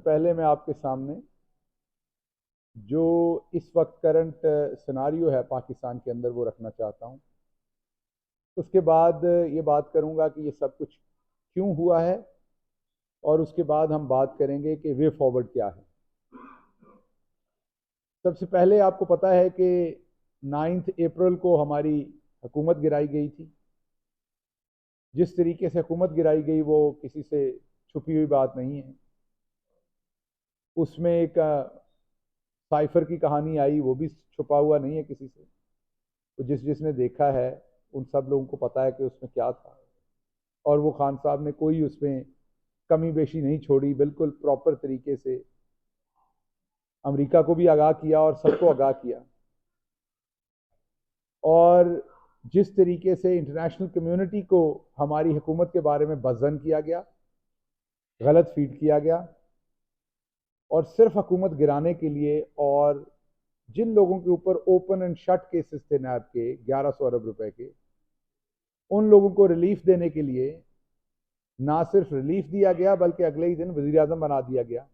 पहले मैं आपके सामने जो इस वक्त करंट सिनारियो है पाकिस्तान के अंदर वो रखना चाहता हूँ। उसके बाद ये बात करूँगा कि ये सब कुछ क्यों हुआ है, और उसके बाद हम बात करेंगे कि वे फॉरवर्ड क्या है। सबसे पहले आपको पता है कि 9 अप्रैल को हमारी हुकूमत गिराई गई थी। जिस तरीके से हुकूमत गिराई गई वो किसी से छुपी हुई बात नहीं है। उसमें एक साइफर की कहानी आई, वो भी छुपा हुआ नहीं है किसी से। तो जिसने देखा है उन सब लोगों को पता है कि उसमें क्या था, और वो खान साहब ने कोई उसमें कमी बेशी नहीं छोड़ी, बिल्कुल प्रॉपर तरीके से अमेरिका को भी आगाह किया और सबको आगाह किया। और जिस तरीके से इंटरनेशनल कम्युनिटी को हमारी हुकूमत के बारे में बज़न किया गया, गलत फीड किया गया, और सिर्फ हुकूमत गिराने के लिए, और जिन लोगों के ऊपर ओपन एंड शट केसेस थे नैब के 1100 अरब रुपए के, उन लोगों को रिलीफ देने के लिए ना सिर्फ रिलीफ दिया गया बल्कि अगले ही दिन वजीर आजम बना दिया गया।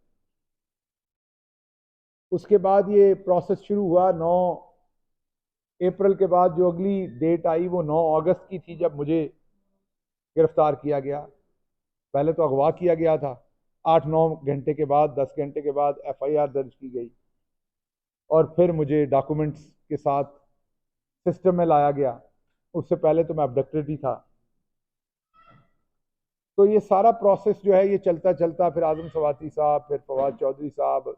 उसके बाद ये प्रोसेस शुरू हुआ। 9 अप्रैल के बाद जो अगली डेट आई वो 9 अगस्त की थी, जब मुझे गिरफ्तार किया गया। पहले तो अगवा किया गया था, 8-9 घंटे के बाद, 10 घंटे के बाद एफआईआर दर्ज की गई, और फिर मुझे डॉक्यूमेंट्स के साथ सिस्टम में लाया गया। उससे पहले तो मैं अबडक्टेड ही था। तो ये सारा प्रोसेस जो है ये चलता चलता फिर आजम सवाती साहब, फिर फवाद चौधरी साहब,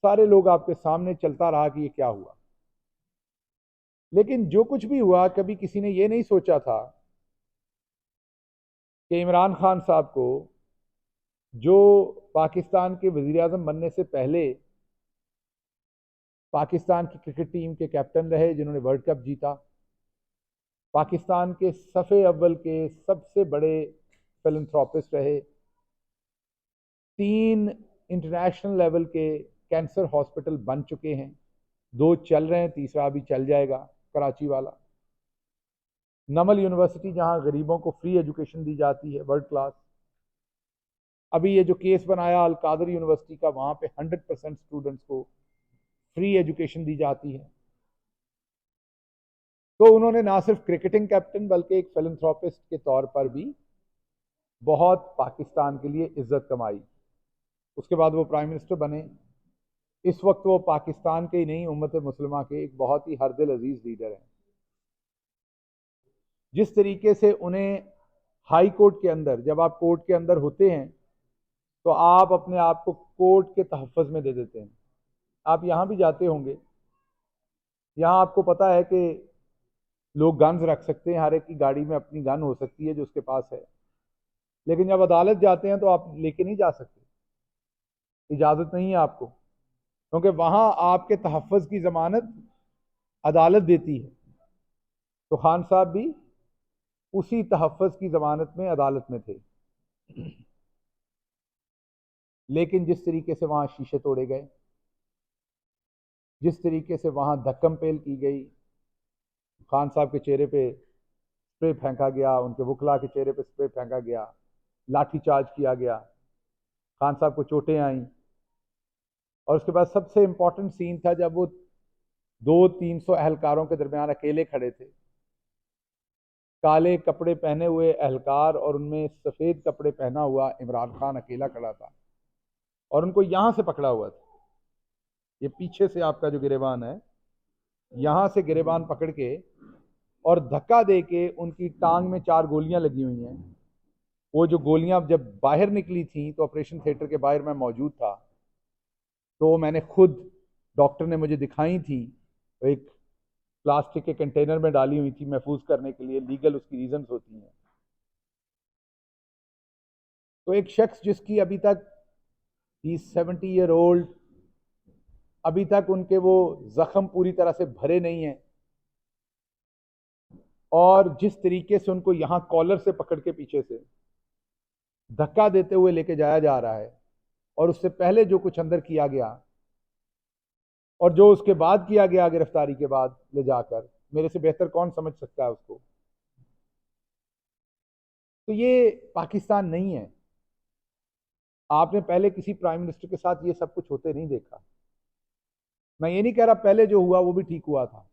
सारे लोग आपके सामने चलता रहा कि ये क्या हुआ। लेकिन जो कुछ भी हुआ, कभी किसी ने ये नहीं सोचा था कि इमरान खान साहब को, जो पाकिस्तान के वजीर आजम बनने से पहले पाकिस्तान की क्रिकेट टीम के कैप्टन रहे, जिन्होंने वर्ल्ड कप जीता, पाकिस्तान के सफ़े अव्वल के सबसे बड़े फिलंथ्रोपिस्ट रहे, 3 इंटरनेशनल लेवल के कैंसर हॉस्पिटल बन चुके हैं, 2 चल रहे हैं, तीसरा अभी चल जाएगा, कराची वाला। नमल यूनिवर्सिटी जहां गरीबों को फ्री एजुकेशन दी जाती है, वर्ल्ड क्लास। अभी ये जो केस बनाया अल कादर यूनिवर्सिटी का, वहां पे 100% स्टूडेंट्स को फ्री एजुकेशन दी जाती है। तो उन्होंने ना सिर्फ क्रिकेटिंग कैप्टन बल्कि एक फिलंथ्रोपिस्ट के तौर पर भी बहुत पाकिस्तान के लिए इज्जत कमाई। उसके बाद वो प्राइम मिनिस्टर बने। इस वक्त वो पाकिस्तान के ही नहीं, उम्मत मुस्लिमा के एक बहुत ही हरदिल अजीज लीडर हैं। जिस तरीके से उन्हें हाई कोर्ट के अंदर, जब आप कोर्ट के अंदर होते हैं तो आप अपने आप को कोर्ट के तहफ़्फ़ुज़ में दे देते हैं। आप यहाँ भी जाते होंगे, यहाँ आपको पता है कि लोग गन्स रख सकते हैं, हर एक की गाड़ी में अपनी गन हो सकती है जो उसके पास है। लेकिन जब अदालत जाते हैं तो आप लेके नहीं जा सकते, इजाज़त नहीं है आपको, क्योंकि वहाँ आपके तहफ़्फ़ुज़ की ज़मानत अदालत देती है। तो खान साहब भी उसी तहफ़्फ़ुज़ की ज़मानत में अदालत में थे। लेकिन जिस तरीके से वहाँ शीशे तोड़े गए, जिस तरीके से वहाँ धक्कम पेल की गई, खान साहब के चेहरे पे स्प्रे फेंका गया, उनके वकला के चेहरे पे स्प्रे फेंका गया, लाठीचार्ज किया गया, खान साहब को चोटें आईं। और उसके बाद सबसे इंपॉर्टेंट सीन था जब वो 200-300 एहलकारों के दरमियान अकेले खड़े थे। काले कपड़े पहने हुए एहलकार और उनमें सफ़ेद कपड़े पहना हुआ इमरान खान अकेला खड़ा था, और उनको यहां से पकड़ा हुआ था। ये पीछे से आपका जो गिरेबान है, यहां से गिरेबान पकड़ के और धक्का दे के उनकी टांग में 4 गोलियां लगी हुई हैं। वो जो गोलियां जब बाहर निकली थी तो ऑपरेशन थिएटर के बाहर मैं मौजूद था, तो मैंने खुद, डॉक्टर ने मुझे दिखाई थी, एक प्लास्टिक के कंटेनर में डाली हुई थी महफूज करने के लिए, लीगल उसकी रीजंस होती हैं। तो एक शख्स जिसकी अभी तक, ही 70 ईयर ओल्ड, अभी तक उनके वो जख्म पूरी तरह से भरे नहीं हैं, और जिस तरीके से उनको यहां कॉलर से पकड़ के पीछे से धक्का देते हुए लेके जाया जा रहा है, और उससे पहले जो कुछ अंदर किया गया और जो उसके बाद किया गया गिरफ्तारी के बाद ले जाकर, मेरे से बेहतर कौन समझ सकता है उसको। तो ये पाकिस्तान नहीं है। आपने पहले किसी प्राइम मिनिस्टर के साथ ये सब कुछ होते नहीं देखा। मैं ये नहीं कह रहा पहले जो हुआ वो भी ठीक हुआ था,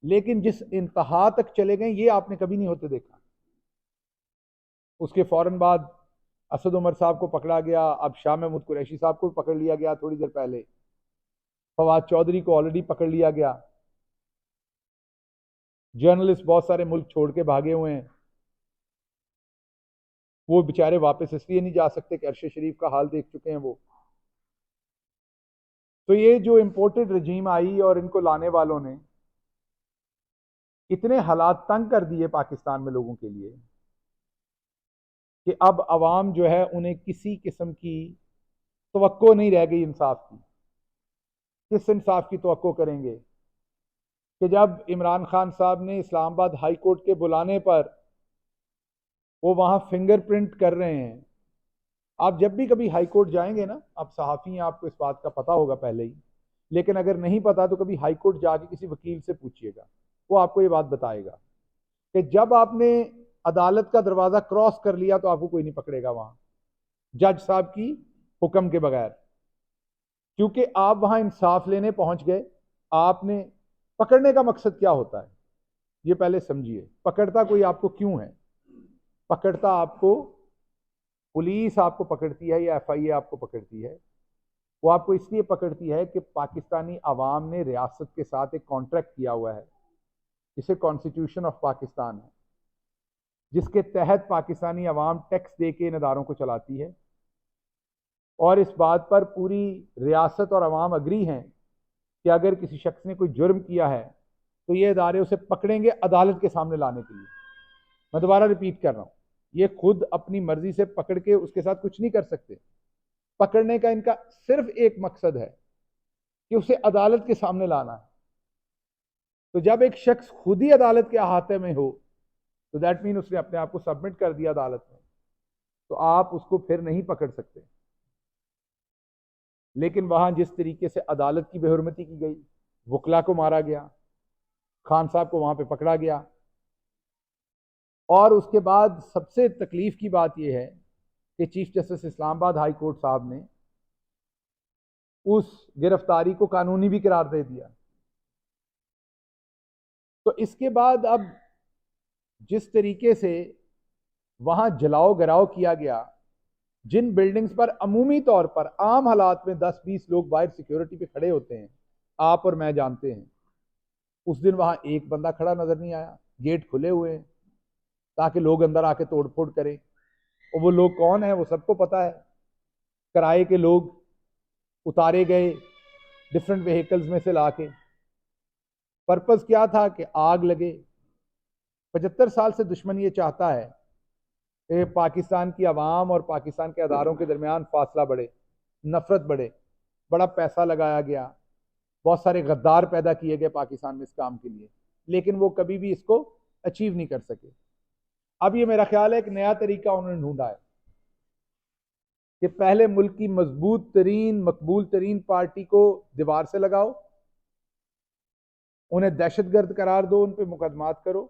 लेकिन जिस इंतहा तक चले गए ये आपने कभी नहीं होते देखा। उसके फौरन बाद असद उमर साहब को पकड़ा गया, अब शाह महमूद कुरैशी साहब को भी पकड़ लिया गया थोड़ी देर पहले, फवाद चौधरी को ऑलरेडी पकड़ लिया गया। जर्नलिस्ट बहुत सारे मुल्क छोड़ के भागे हुए हैं, वो बेचारे वापस इसलिए नहीं जा सकते कि अरशद शरीफ का हाल देख चुके हैं वो। तो ये जो इम्पोर्टेड रजीम आई और इनको लाने वालों ने इतने हालात तंग कर दिए पाकिस्तान में लोगों के लिए कि अब अवाम जो है उन्हें किसी किस्म की तवक्को नहीं रह गई इंसाफ की। किस इंसाफ की तवक्को करेंगे कि जब इमरान खान साहब ने इस्लामाबाद हाई कोर्ट के बुलाने पर वो वहां फिंगरप्रिंट कर रहे हैं। आप जब भी कभी हाई कोर्ट जाएंगे ना, आप सहाफ़ी हैं, आपको इस बात का पता होगा पहले ही, लेकिन अगर नहीं पता तो कभी हाई कोर्ट जाके किसी वकील से पूछिएगा, वो आपको ये बात बताएगा कि जब आपने अदालत का दरवाज़ा क्रॉस कर लिया तो आपको कोई नहीं पकड़ेगा वहां, जज साहब की हुक्म के बगैर, क्योंकि आप वहां इंसाफ लेने पहुंच गए। आपने पकड़ने का मकसद क्या होता है ये पहले समझिए। पकड़ता कोई आपको क्यों है? पकड़ता आपको, पुलिस आपको पकड़ती है या एफआईए आपको पकड़ती है, वो आपको इसलिए पकड़ती है कि पाकिस्तानी अवाम ने रियासत के साथ एक कॉन्ट्रैक्ट किया हुआ है जिसे कॉन्स्टिट्यूशन ऑफ पाकिस्तान है, जिसके तहत पाकिस्तानी अवाम टैक्स दे के इन अदारों को चलाती है। और इस बात पर पूरी रियासत और अवाम अग्री हैं कि अगर किसी शख्स ने कोई जुर्म किया है तो ये अदारे उसे पकड़ेंगे अदालत के सामने लाने के लिए। मैं दोबारा रिपीट कर रहा हूं, ये खुद अपनी मर्जी से पकड़ के उसके साथ कुछ नहीं कर सकते। पकड़ने का इनका सिर्फ एक मकसद है कि उसे अदालत के सामने लाना है। तो जब एक शख्स खुद ही अदालत के अहाते में हो तो दैट मीन उसने अपने आप को सबमिट कर दिया अदालत में, तो आप उसको फिर नहीं पकड़ सकते। लेकिन वहां जिस तरीके से अदालत की बेहुरमती की गई, वकला को मारा गया, खान साहब को वहां पे पकड़ा गया, और उसके बाद सबसे तकलीफ की बात यह है कि chief justice Islamabad high court साहब ने उस गिरफ्तारी को कानूनी भी करार दे दिया। तो इसके बाद अब जिस तरीके से वहां जलाओ गिराओ किया गया, जिन बिल्डिंग्स पर अमूमी तौर पर आम हालात में 10-20 लोग बाहर सिक्योरिटी पे खड़े होते हैं, आप और मैं जानते हैं, उस दिन वहां एक बंदा खड़ा नजर नहीं आया। गेट खुले हुए हैं ताकि लोग अंदर आके तोड़फोड़ करें, और वो लोग कौन है वो सबको पता है। किराए के लोग उतारे गए डिफरेंट व्हीकल्स में से लाके। पर्पस क्या था कि आग लगे। 75 साल से दुश्मन ये चाहता है कि पाकिस्तान की आवाम और पाकिस्तान के अदारों के दरमियान फासला बढ़े, नफरत बढ़े। बड़ा पैसा लगाया गया, बहुत सारे गद्दार पैदा किए गए पाकिस्तान में इस काम के लिए, लेकिन वो कभी भी इसको अचीव नहीं कर सके। अब ये मेरा ख्याल है एक नया तरीका उन्होंने ढूंढा है कि पहले मुल्क की मजबूत तरीन मकबूल तरीन पार्टी को दीवार से लगाओ, उन्हें दहशतगर्द करार दो, उन पर मुकदमात करो,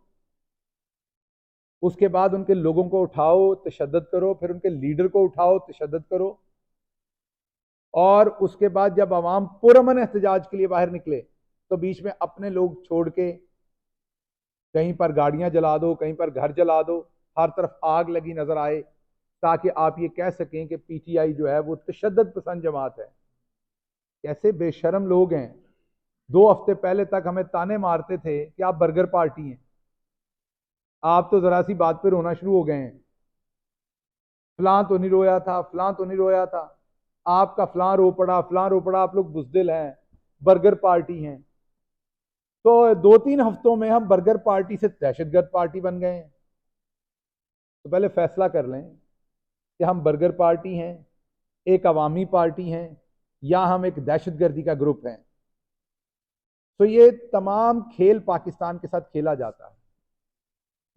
उसके बाद उनके लोगों को उठाओ तशद्दुद करो, फिर उनके लीडर को उठाओ तशद्दुद करो, और उसके बाद जब अवाम पुरअमन एहतजाज के लिए बाहर निकले तो बीच में अपने लोग छोड़ के कहीं पर गाड़ियां जला दो, कहीं पर घर जला दो, हर तरफ आग लगी नजर आए, ताकि आप ये कह सकें कि पीटीआई जो है वो तशद्दुद पसंद जमात है। कैसे बेशरम लोग हैं। 2 हफ्ते पहले तक हमें ताने मारते थे कि आप बर्गर पार्टी हैं, आप तो जरा सी बात पे रोना शुरू हो गए हैं। फलां तो नहीं रोया था, फलां तो नहीं रोया था, आपका फलां रो पड़ा, फलां रो पड़ा, आप लोग बुजदिल हैं, बर्गर पार्टी हैं। तो 2-3 हफ्तों में हम बर्गर पार्टी से दहशतगर्द पार्टी बन गए हैं। तो पहले फैसला कर लें कि हम बर्गर पार्टी हैं, एक अवामी पार्टी हैं, या हम एक दहशतगर्दी का ग्रुप हैं। तो ये तमाम खेल पाकिस्तान के साथ खेला जाता है।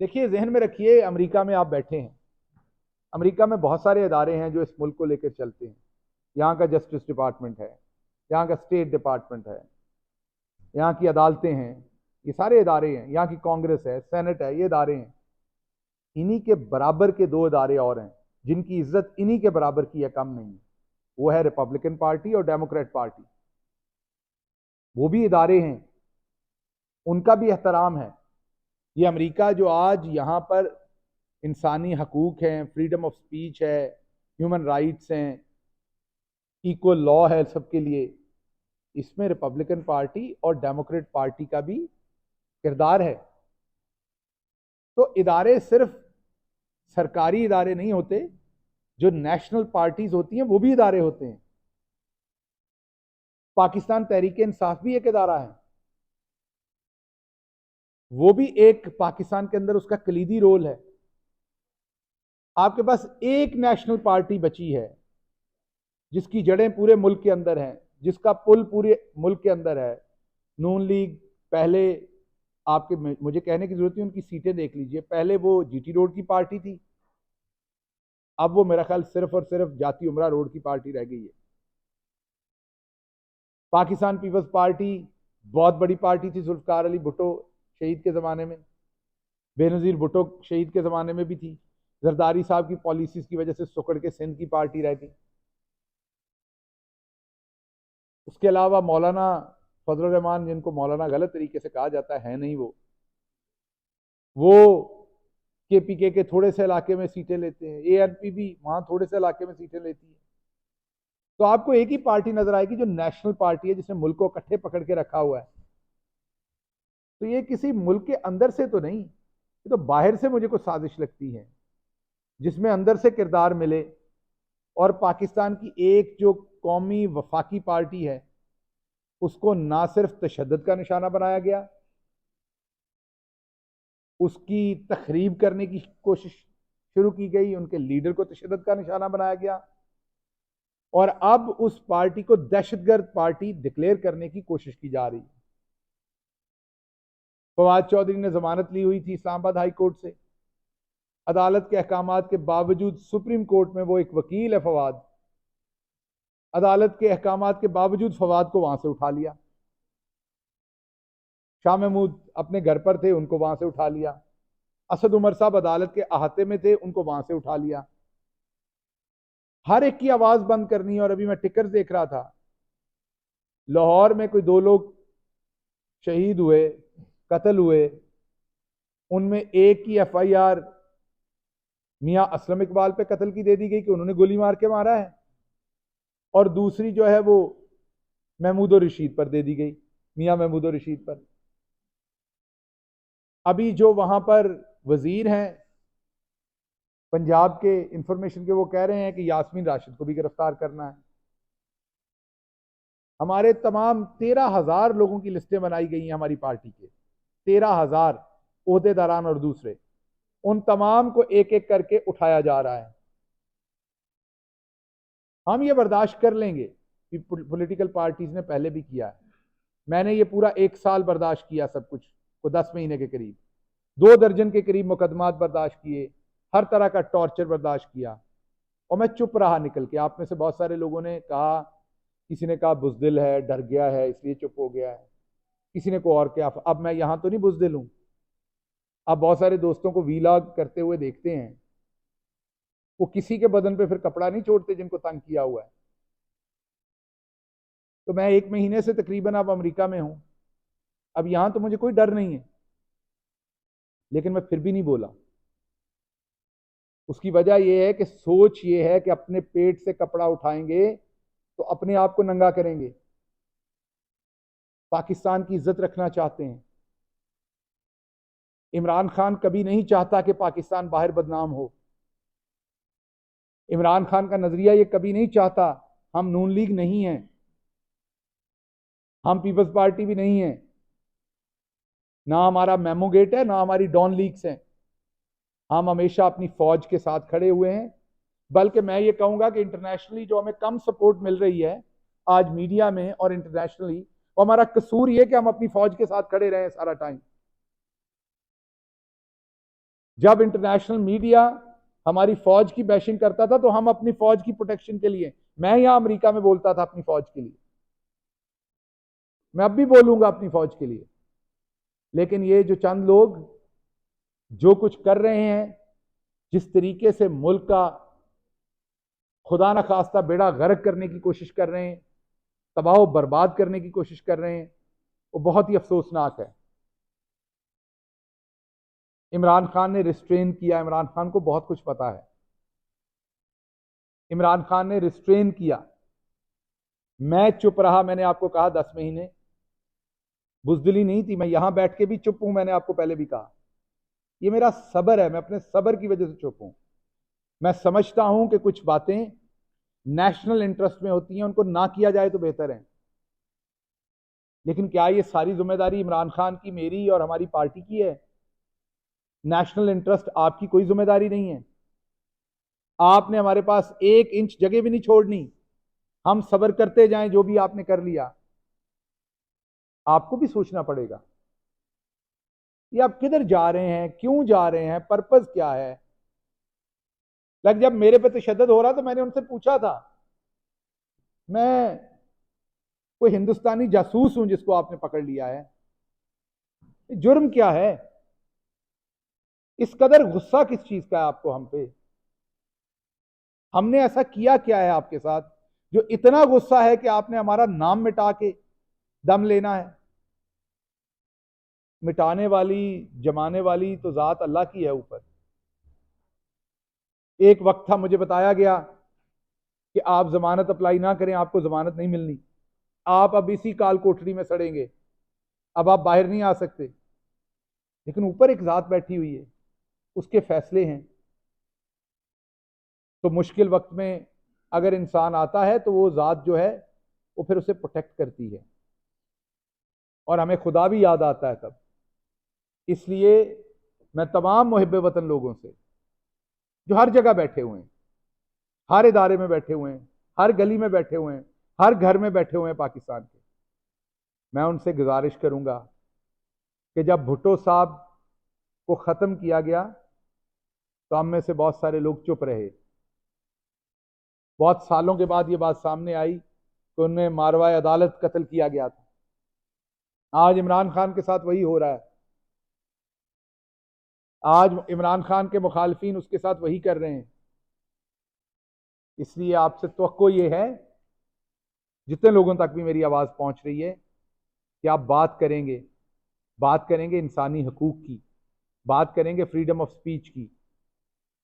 देखिए, जहन में रखिए, अमेरिका में आप बैठे हैं, अमेरिका में बहुत सारे इदारे हैं जो इस मुल्क को लेकर चलते हैं। यहाँ का जस्टिस डिपार्टमेंट है, यहाँ का स्टेट डिपार्टमेंट है, यहाँ की अदालतें हैं, ये सारे इदारे हैं, यहाँ की कांग्रेस है, सेनेट है, ये इदारे हैं। इन्हीं के बराबर के 2 इदारे और हैं जिनकी इज्जत इन्हीं के बराबर की है, कम नहीं। वो है रिपब्लिकन पार्टी और डेमोक्रेट पार्टी। वो भी इदारे हैं, उनका भी एहतराम है। ये अमेरिका जो आज यहाँ पर इंसानी हकूक हैं, फ्रीडम ऑफ स्पीच है, ह्यूमन राइट्स हैं, इक्वल लॉ है सबके लिए, इसमें रिपब्लिकन पार्टी और डेमोक्रेट पार्टी का भी किरदार है। तो इदारे सिर्फ सरकारी इदारे नहीं होते, जो नेशनल पार्टीज होती हैं वो भी इदारे होते हैं। पाकिस्तान तहरीक इंसाफ भी एक इदारा है, वो भी एक पाकिस्तान के अंदर उसका कलीदी रोल है। आपके पास एक नेशनल पार्टी बची है जिसकी जड़ें पूरे मुल्क के अंदर हैं, जिसका पुल पूरे मुल्क के अंदर है, नून लीग। पहले आपके, मुझे कहने की जरूरत नहीं, उनकी सीटें देख लीजिए। पहले वो जीटी रोड की पार्टी थी, अब वो मेरा ख्याल सिर्फ और सिर्फ जाती उमरा रोड की पार्टी रह गई है। पाकिस्तान पीपल्स पार्टी बहुत बड़ी पार्टी थी, जुल्फकार अली भुट्टो शहीद के ज़माने में, बेनज़ीर भुट्टो शहीद के ज़माने में भी थी। जरदारी साहब की पॉलिसीज़ की वजह से सुकड़ के सिंध की पार्टी रह गई। उसके अलावा मौलाना फजल रहमान, जिनको मौलाना गलत तरीके से कहा जाता है नहीं, वो केपीके के थोड़े से इलाके में सीटें लेते हैं, एएनपी भी वहां थोड़े से इलाके में सीटें लेती है। तो आपको एक ही पार्टी नजर आएगी जो नेशनल पार्टी है, जिसने मुल्क को इकट्ठे पकड़ के रखा हुआ है। तो ये किसी मुल्क के अंदर से तो नहीं, ये तो बाहर से मुझे कुछ साजिश लगती है, जिसमें अंदर से किरदार मिले और पाकिस्तान की एक जो कौमी वफाकी पार्टी है उसको ना सिर्फ तशद्दुद का निशाना बनाया गया, उसकी तखरीब करने की कोशिश शुरू की गई, उनके लीडर को तशद्दुद का निशाना बनाया गया, और अब उस पार्टी को दहशतगर्द पार्टी डिक्लेयर करने की कोशिश की जा रही है। फवाद चौधरी ने जमानत ली हुई थी इस्लामाबाद हाई कोर्ट से, अदालत के अहकामात के बावजूद सुप्रीम कोर्ट में वो एक वकील है फवाद, अदालत के अहकामात के बावजूद फवाद को वहां से उठा लिया। शाह महमूद अपने घर पर थे, उनको वहां से उठा लिया। असद उमर साहब अदालत के अहाते में थे, उनको वहां से उठा लिया। हर एक की आवाज बंद करनी है। और अभी मैं टिकर्स देख रहा था, लाहौर में कोई 2 लोग शहीद हुए, कत्ल हुए, उनमें एक की एफआईआर मियां असलम इकबाल पे कत्ल की दे दी गई कि उन्होंने गोली मार के मारा है, और दूसरी जो है वो महमूद रशीद पर दे दी गई, मियां महमूद रशीद पर। अभी जो वहां पर वजीर हैं पंजाब के इंफॉर्मेशन के, वो कह रहे हैं कि यास्मीन राशिद को भी गिरफ्तार करना है। हमारे तमाम 13,000 लोगों की लिस्टें बनाई गई हैं हमारी पार्टी के, 13,000 ओहदेदारान और दूसरे, उन तमाम को एक एक करके उठाया जा रहा है। हम ये बर्दाश्त कर लेंगे कि पॉलिटिकल पार्टीज ने पहले भी किया है। मैंने ये पूरा 1 साल बर्दाश्त किया, सब कुछ को 10 महीने के करीब, 2 दर्जन के करीब मुकदमात बर्दाश्त किए, हर तरह का टॉर्चर बर्दाश्त किया, और मैं चुप रहा निकल के। आप में से बहुत सारे लोगों ने कहा, किसी ने कहा बुजदिल है, डर गया है इसलिए चुप हो गया है, किसी ने को और क्या। अब मैं यहां तो नहीं बुजदिल हूं। आप बहुत सारे दोस्तों को वीलॉग करते हुए देखते हैं, वो किसी के बदन पे फिर कपड़ा नहीं छोड़ते जिनको तंग किया हुआ है। तो मैं 1 महीने से तकरीबन अब अमेरिका में हूं, अब यहां तो मुझे कोई डर नहीं है, लेकिन मैं फिर भी नहीं बोला। उसकी वजह यह है कि सोच ये है कि अपने पेट से कपड़ा उठाएंगे तो अपने आप को नंगा करेंगे। पाकिस्तान की इज्जत रखना चाहते हैं। इमरान खान कभी नहीं चाहता कि पाकिस्तान बाहर बदनाम हो। इमरान खान का नजरिया ये कभी नहीं चाहता। हम नून लीग नहीं है, हम पीपल्स पार्टी भी नहीं है, ना हमारा मेमो गेट है, ना हमारी डॉन लीग्स हैं। हम हमेशा अपनी फौज के साथ खड़े हुए हैं। बल्कि मैं ये कहूंगा कि इंटरनेशनली जो हमें कम सपोर्ट मिल रही है आज मीडिया में और इंटरनेशनली, वो हमारा कसूर ये कि हम अपनी फौज के साथ खड़े रहे सारा टाइम। जब इंटरनेशनल मीडिया हमारी फौज की बैशिंग करता था तो हम अपनी फौज की प्रोटेक्शन के लिए, मैं यहां अमेरिका में बोलता था अपनी फौज के लिए, मैं अब भी बोलूंगा अपनी फौज के लिए। लेकिन ये जो चंद लोग जो कुछ कर रहे हैं, जिस तरीके से मुल्क का खुदा न खास्ता बेड़ा गर्क करने की कोशिश कर रहे हैं, तबाह बर्बाद करने की कोशिश कर रहे हैं, वो बहुत ही अफसोसनाक है। इमरान खान ने रिस्ट्रेन किया, इमरान खान को बहुत कुछ पता है। इमरान खान ने रिस्ट्रेन किया, मैं चुप रहा। मैंने आपको कहा 10 महीने, बुजदिली नहीं थी, मैं यहां बैठ के भी चुप हूं, मैंने आपको पहले भी कहा। ये मेरा सब्र है, मैं अपने सब्र की वजह से चुप हूं। मैं समझता हूं कि कुछ बातें नेशनल इंटरेस्ट में होती हैं, उनको ना किया जाए तो बेहतर है। लेकिन क्या ये सारी जिम्मेदारी इमरान खान की, मेरी और हमारी पार्टी की है? नेशनल इंटरेस्ट आपकी कोई जिम्मेदारी नहीं है। आपने हमारे पास 1 इंच जगह भी नहीं छोड़नी। हम सब्र करते जाएं, जो भी आपने कर लिया। आपको भी सोचना पड़ेगा ये आप किधर जा रहे हैं, क्यों जा रहे हैं, पर्पस क्या है। जब मेरे पे तशद्दुद हो रहा तो मैंने उनसे पूछा था, मैं कोई हिंदुस्तानी जासूस हूं जिसको आपने पकड़ लिया है? जुर्म क्या है? इस कदर गुस्सा किस चीज का है आपको हम पे? हमने ऐसा किया क्या है आपके साथ जो इतना गुस्सा है कि आपने हमारा नाम मिटा के दम लेना है? मिटाने वाली, जमाने वाली तो जात अल्लाह की है ऊपर। एक वक्त था, मुझे बताया गया कि आप जमानत अप्लाई ना करें, आपको जमानत नहीं मिलनी, आप अब इसी काल कोठरी में सड़ेंगे, अब आप बाहर नहीं आ सकते। लेकिन ऊपर एक जात बैठी हुई है, उसके फैसले हैं। तो मुश्किल वक्त में अगर इंसान आता है तो वो जात जो है वो फिर उसे प्रोटेक्ट करती है, और हमें खुदा भी याद आता है तब। इसलिए मैं तमाम मुहिब वतन लोगों से जो हर जगह बैठे हुए हैं, हर इदारे में बैठे हुए हैं, हर गली में बैठे हुए हैं, हर घर में बैठे हुए हैं पाकिस्तान के, मैं उनसे गुजारिश करूंगा कि जब भुट्टो साहब को ख़त्म किया गया तो हम में से बहुत सारे लोग चुप रहे। बहुत सालों के बाद ये बात सामने आई कि उन्हें मारवाए अदालत कत्ल किया गया था। आज इमरान खान के साथ वही हो रहा है। आज इमरान खान के मुखालफिन उसके साथ वही कर रहे हैं। इसलिए आपसे तवक्को ये है, जितने लोगों तक भी मेरी आवाज़ पहुंच रही है, कि आप बात करेंगे, बात करेंगे इंसानी हकूक की, बात करेंगे फ्रीडम ऑफ स्पीच की,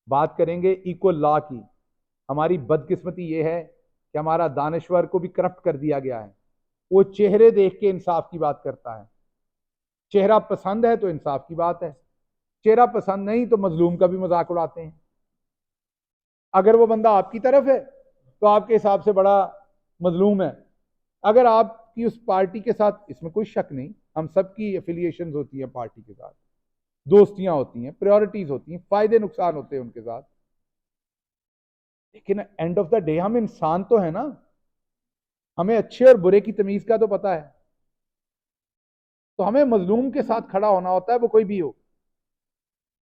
बात करेंगे इक्वल लॉ की। हमारी बदकिस्मती ये है कि हमारा दानश्वर को भी करप्ट कर दिया गया है। वो चेहरे देख के इंसाफ की बात करता है। चेहरा पसंद है तो इंसाफ की बात है, चेहरा पसंद नहीं तो मजलूम का भी मजाक उड़ाते हैं। अगर वो बंदा आपकी तरफ है तो आपके हिसाब से बड़ा मजलूम है। अगर आपकी उस पार्टी के साथ, इसमें कोई शक नहीं, हम सबकी एफिलिएशन होती है पार्टी के साथ, दोस्तियां होती हैं, प्रायोरिटीज होती हैं, फायदे नुकसान होते हैं उनके साथ, लेकिन एंड ऑफ द डे हम इंसान तो है ना। हमें अच्छे और बुरे की तमीज का तो पता है। तो हमें मजलूम के साथ खड़ा होना होता है, वो कोई भी हो।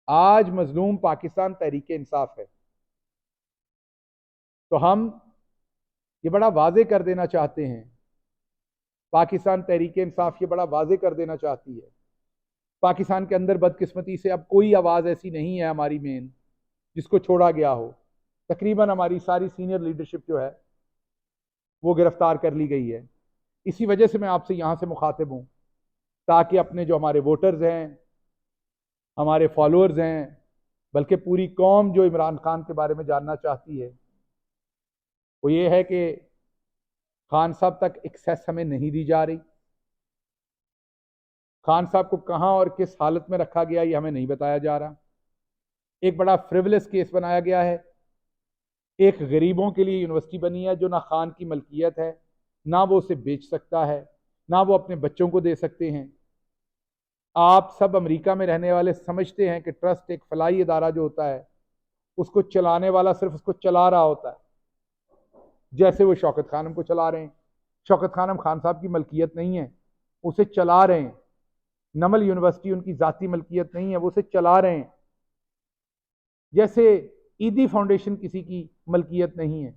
आज मजलूम पाकिस्तान तहरीक इंसाफ है। तो हम ये बड़ा वाजे कर देना चाहते हैं, पाकिस्तान तहरीक इंसाफ ये बड़ा वाजे कर देना चाहती है, पाकिस्तान के अंदर बदकिस्मती से अब कोई आवाज़ ऐसी नहीं है हमारी मेन जिसको छोड़ा गया हो। तकरीबन हमारी सारी सीनियर लीडरशिप जो है वो गिरफ्तार कर ली गई है। इसी वजह से मैं आपसे यहाँ से मुखातिब हूँ, ताकि अपने जो हमारे वोटर्स हैं, हमारे फॉलोअर्स हैं, बल्कि पूरी कौम जो इमरान खान के बारे में जानना चाहती है, वो ये है कि खान साहब तक एक्सेस हमें नहीं दी जा रही। खान साहब को कहां और किस हालत में रखा गया ये हमें नहीं बताया जा रहा। एक बड़ा फ्रिवलेस केस बनाया गया है। एक गरीबों के लिए यूनिवर्सिटी बनी है जो ना खान की मलकियत है, ना वो उसे बेच सकता है, ना वो अपने बच्चों को दे सकते हैं। आप सब अमेरिका में रहने वाले समझते हैं कि ट्रस्ट एक फलाई इदारा जो होता है, उसको चलाने वाला सिर्फ उसको चला रहा होता है। जैसे वो शौकत खानम को चला रहे हैं। शौकत खानम खान साहब की मलकियत नहीं है, उसे चला रहे हैं। नमल यूनिवर्सिटी उनकी जाती मलकियत नहीं है, वो उसे चला रहे हैं। जैसे ईदी फाउंडेशन किसी की मलकियत नहीं है।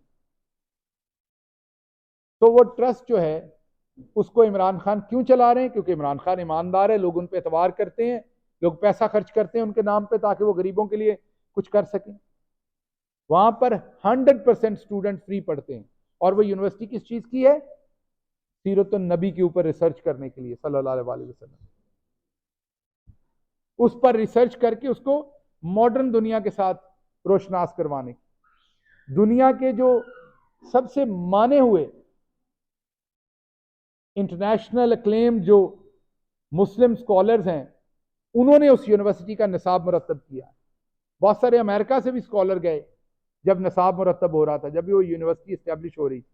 तो वो ट्रस्ट जो है उसको इमरान खान क्यों चला रहे हैं? क्योंकि इमरान खान ईमानदार है, लोग उन पर एतबार करते हैं, लोग पैसा खर्च करते हैं उनके नाम पे ताकि वो गरीबों के लिए कुछ कर सकें। वहां पर 100% स्टूडेंट फ्री पढ़ते हैं। और वो यूनिवर्सिटी किस चीज की है? सीरत नबी के ऊपर रिसर्च करने के लिए, सल्लल्लाहु अलैहि वसल्लम। उस पर रिसर्च करके उसको मॉडर्न दुनिया के साथ रोशनास करवाने की। दुनिया के जो सबसे माने हुए इंटरनेशनल अक्लेम जो मुस्लिम स्कॉलर्स हैं, उन्होंने उस यूनिवर्सिटी का निसाब मुरतब किया। बहुत सारे अमेरिका से भी स्कॉलर गए जब निसाब मुरतब हो रहा था, जब वो यूनिवर्सिटी इस्टेब्लिश हो रही थी।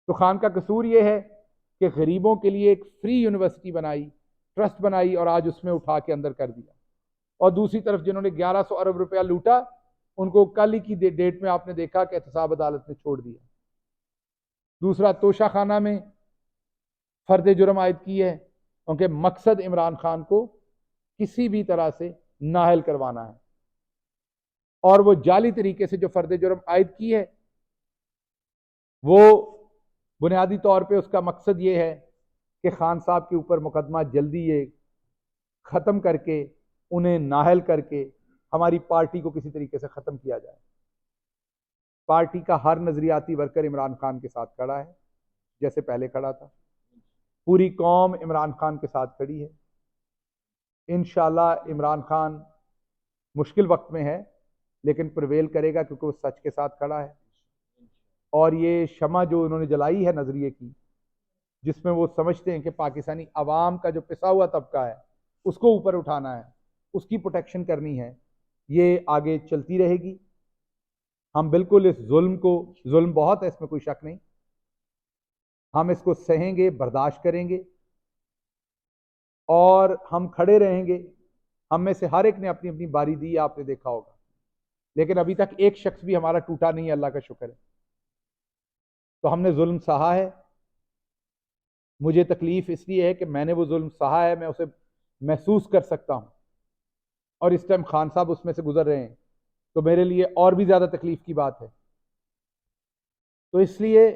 तो खान का कसूर ये है कि गरीबों के लिए एक फ्री यूनिवर्सिटी बनाई, ट्रस्ट बनाई, और आज उसमें उठा के अंदर कर दिया। और दूसरी तरफ जिन्होंने 1100 अरब रुपया लूटा, उनको कल ही की डेट में आपने देखा कि एहतसाब अदालत ने छोड़ दिया। दूसरा, तोशा खाना में फर्द जुर्म आयद की है, क्योंकि मकसद इमरान खान को किसी भी तरह से नाहल करवाना है। और वो जाली तरीके से जो फर्द जुर्म आयद की है, वो बुनियादी तौर पे उसका मकसद ये है कि खान साहब के ऊपर मुकदमा जल्दी ये ख़त्म करके, उन्हें नाहल करके हमारी पार्टी को किसी तरीके से ख़त्म किया जाए। पार्टी का हर नजरियाती वर्कर इमरान खान के साथ खड़ा है, जैसे पहले खड़ा था। पूरी कौम इमरान खान के साथ खड़ी है। इंशाल्लाह इमरान खान मुश्किल वक्त में है, लेकिन प्रिवेल करेगा, क्योंकि वो सच के साथ खड़ा है। और ये शमा जो उन्होंने जलाई है नजरिए की, जिसमें वो समझते हैं कि पाकिस्तानी अवाम का जो पिसा हुआ तबका है उसको ऊपर उठाना है, उसकी प्रोटेक्शन करनी है, ये आगे चलती रहेगी। हम बिल्कुल इस जुल्म को, जुल्म बहुत है, इसमें कोई शक नहीं, हम इसको सहेंगे, बर्दाश्त करेंगे और हम खड़े रहेंगे। हम में से हर एक ने अपनी अपनी बारी दी है, आपने देखा होगा, लेकिन अभी तक एक शख्स भी हमारा टूटा नहीं है, अल्लाह का शुक्र है। तो हमने जुल्म सहा है। मुझे तकलीफ इसलिए है कि मैंने वो जुल्म सहा है, मैं उसे महसूस कर सकता हूं, और इस टाइम खान साहब उसमें से गुजर रहे हैं, तो मेरे लिए और भी ज्यादा तकलीफ की बात है। तो इसलिए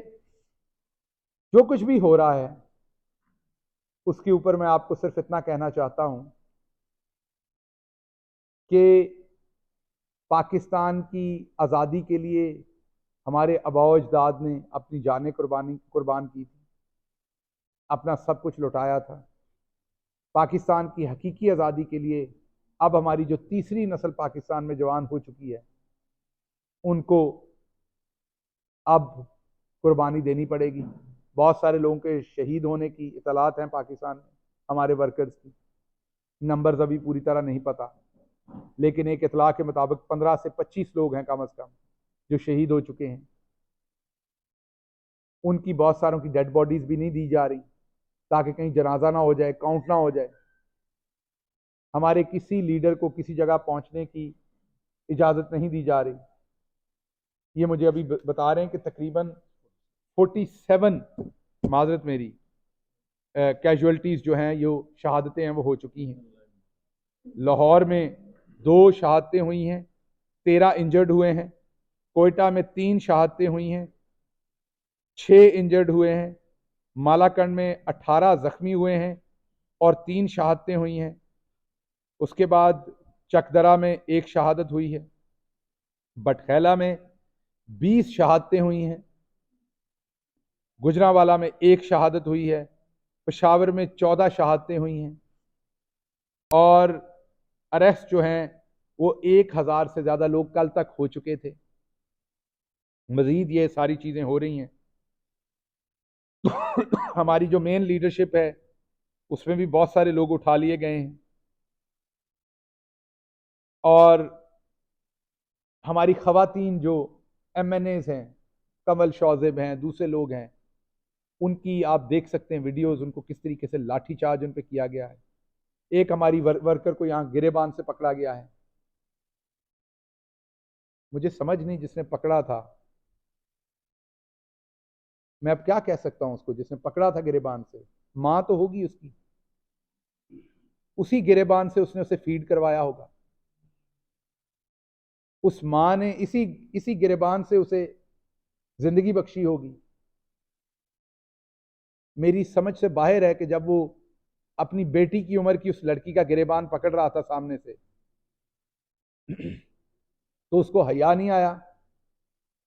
जो कुछ भी हो रहा है उसके ऊपर मैं आपको सिर्फ इतना कहना चाहता हूं कि पाकिस्तान की आज़ादी के लिए हमारे आबाओ अजदाद ने अपनी जानें कुर्बान की थी, अपना सब कुछ लुटाया था। पाकिस्तान की हकीकी आज़ादी के लिए अब हमारी जो तीसरी नस्ल पाकिस्तान में जवान हो चुकी है, उनको अब कुर्बानी देनी पड़ेगी। बहुत सारे लोगों के शहीद होने की इतलात हैं पाकिस्तान में, हमारे वर्कर्स की। नंबर्स अभी पूरी तरह नहीं पता, लेकिन एक इतला के मुताबिक 15 से 25 लोग हैं कम अज़ कम जो शहीद हो चुके हैं। उनकी बहुत सारों की डेड बॉडीज भी नहीं दी जा रही, ताकि कहीं जनाजा ना हो जाए, काउंट ना हो जाए। हमारे किसी लीडर को किसी जगह पहुंचने की इजाज़त नहीं दी जा रही। ये मुझे अभी बता रहे हैं कि तकरीबन 47, माजरत मेरी, कैजुअल्टीज जो हैं, ये शहादतें हैं, वो हो चुकी हैं। लाहौर में 2 शहादतें हुई हैं, 13 इंजर्ड हुए हैं। कोयटा में 3 शहादतें हुई हैं, 6 इंजर्ड हुए हैं। मालाकंड में 18 जख्मी हुए हैं और 3 शहादतें हुई हैं। उसके बाद चकदरा में 1 शहादत हुई है। बटखैला में 20 शहादतें हुई हैं। गुजरांवाला में 1 शहादत हुई है। पेशावर में 14 शहादतें हुई हैं। और अरेस्ट जो हैं वो 1000 से ज़्यादा लोग कल तक हो चुके थे। मजीद ये सारी चीज़ें हो रही हैं। हमारी जो मेन लीडरशिप है उसमें भी बहुत सारे लोग उठा लिए गए हैं, और हमारी खवातीन जो MNAs हैं, कमल शौजेब हैं, दूसरे लोग हैं, उनकी आप देख सकते हैं वीडियोस, उनको किस तरीके से लाठीचार्ज उन पे किया गया है। एक हमारी वर्कर को यहाँ गिरेबान से पकड़ा गया है। मुझे समझ नहीं, जिसने पकड़ा था, मैं अब क्या कह सकता हूं उसको, जिसने पकड़ा था गिरेबान से, माँ तो होगी उसकी, उसी गिरेबान से उसने उसे फीड करवाया होगा। उस माँ ने इसी इसी गिरेबान से उसे जिंदगी बख्शी होगी। मेरी समझ से बाहर है कि जब वो अपनी बेटी की उम्र की उस लड़की का गिरेबान पकड़ रहा था सामने से, तो उसको हया नहीं आया,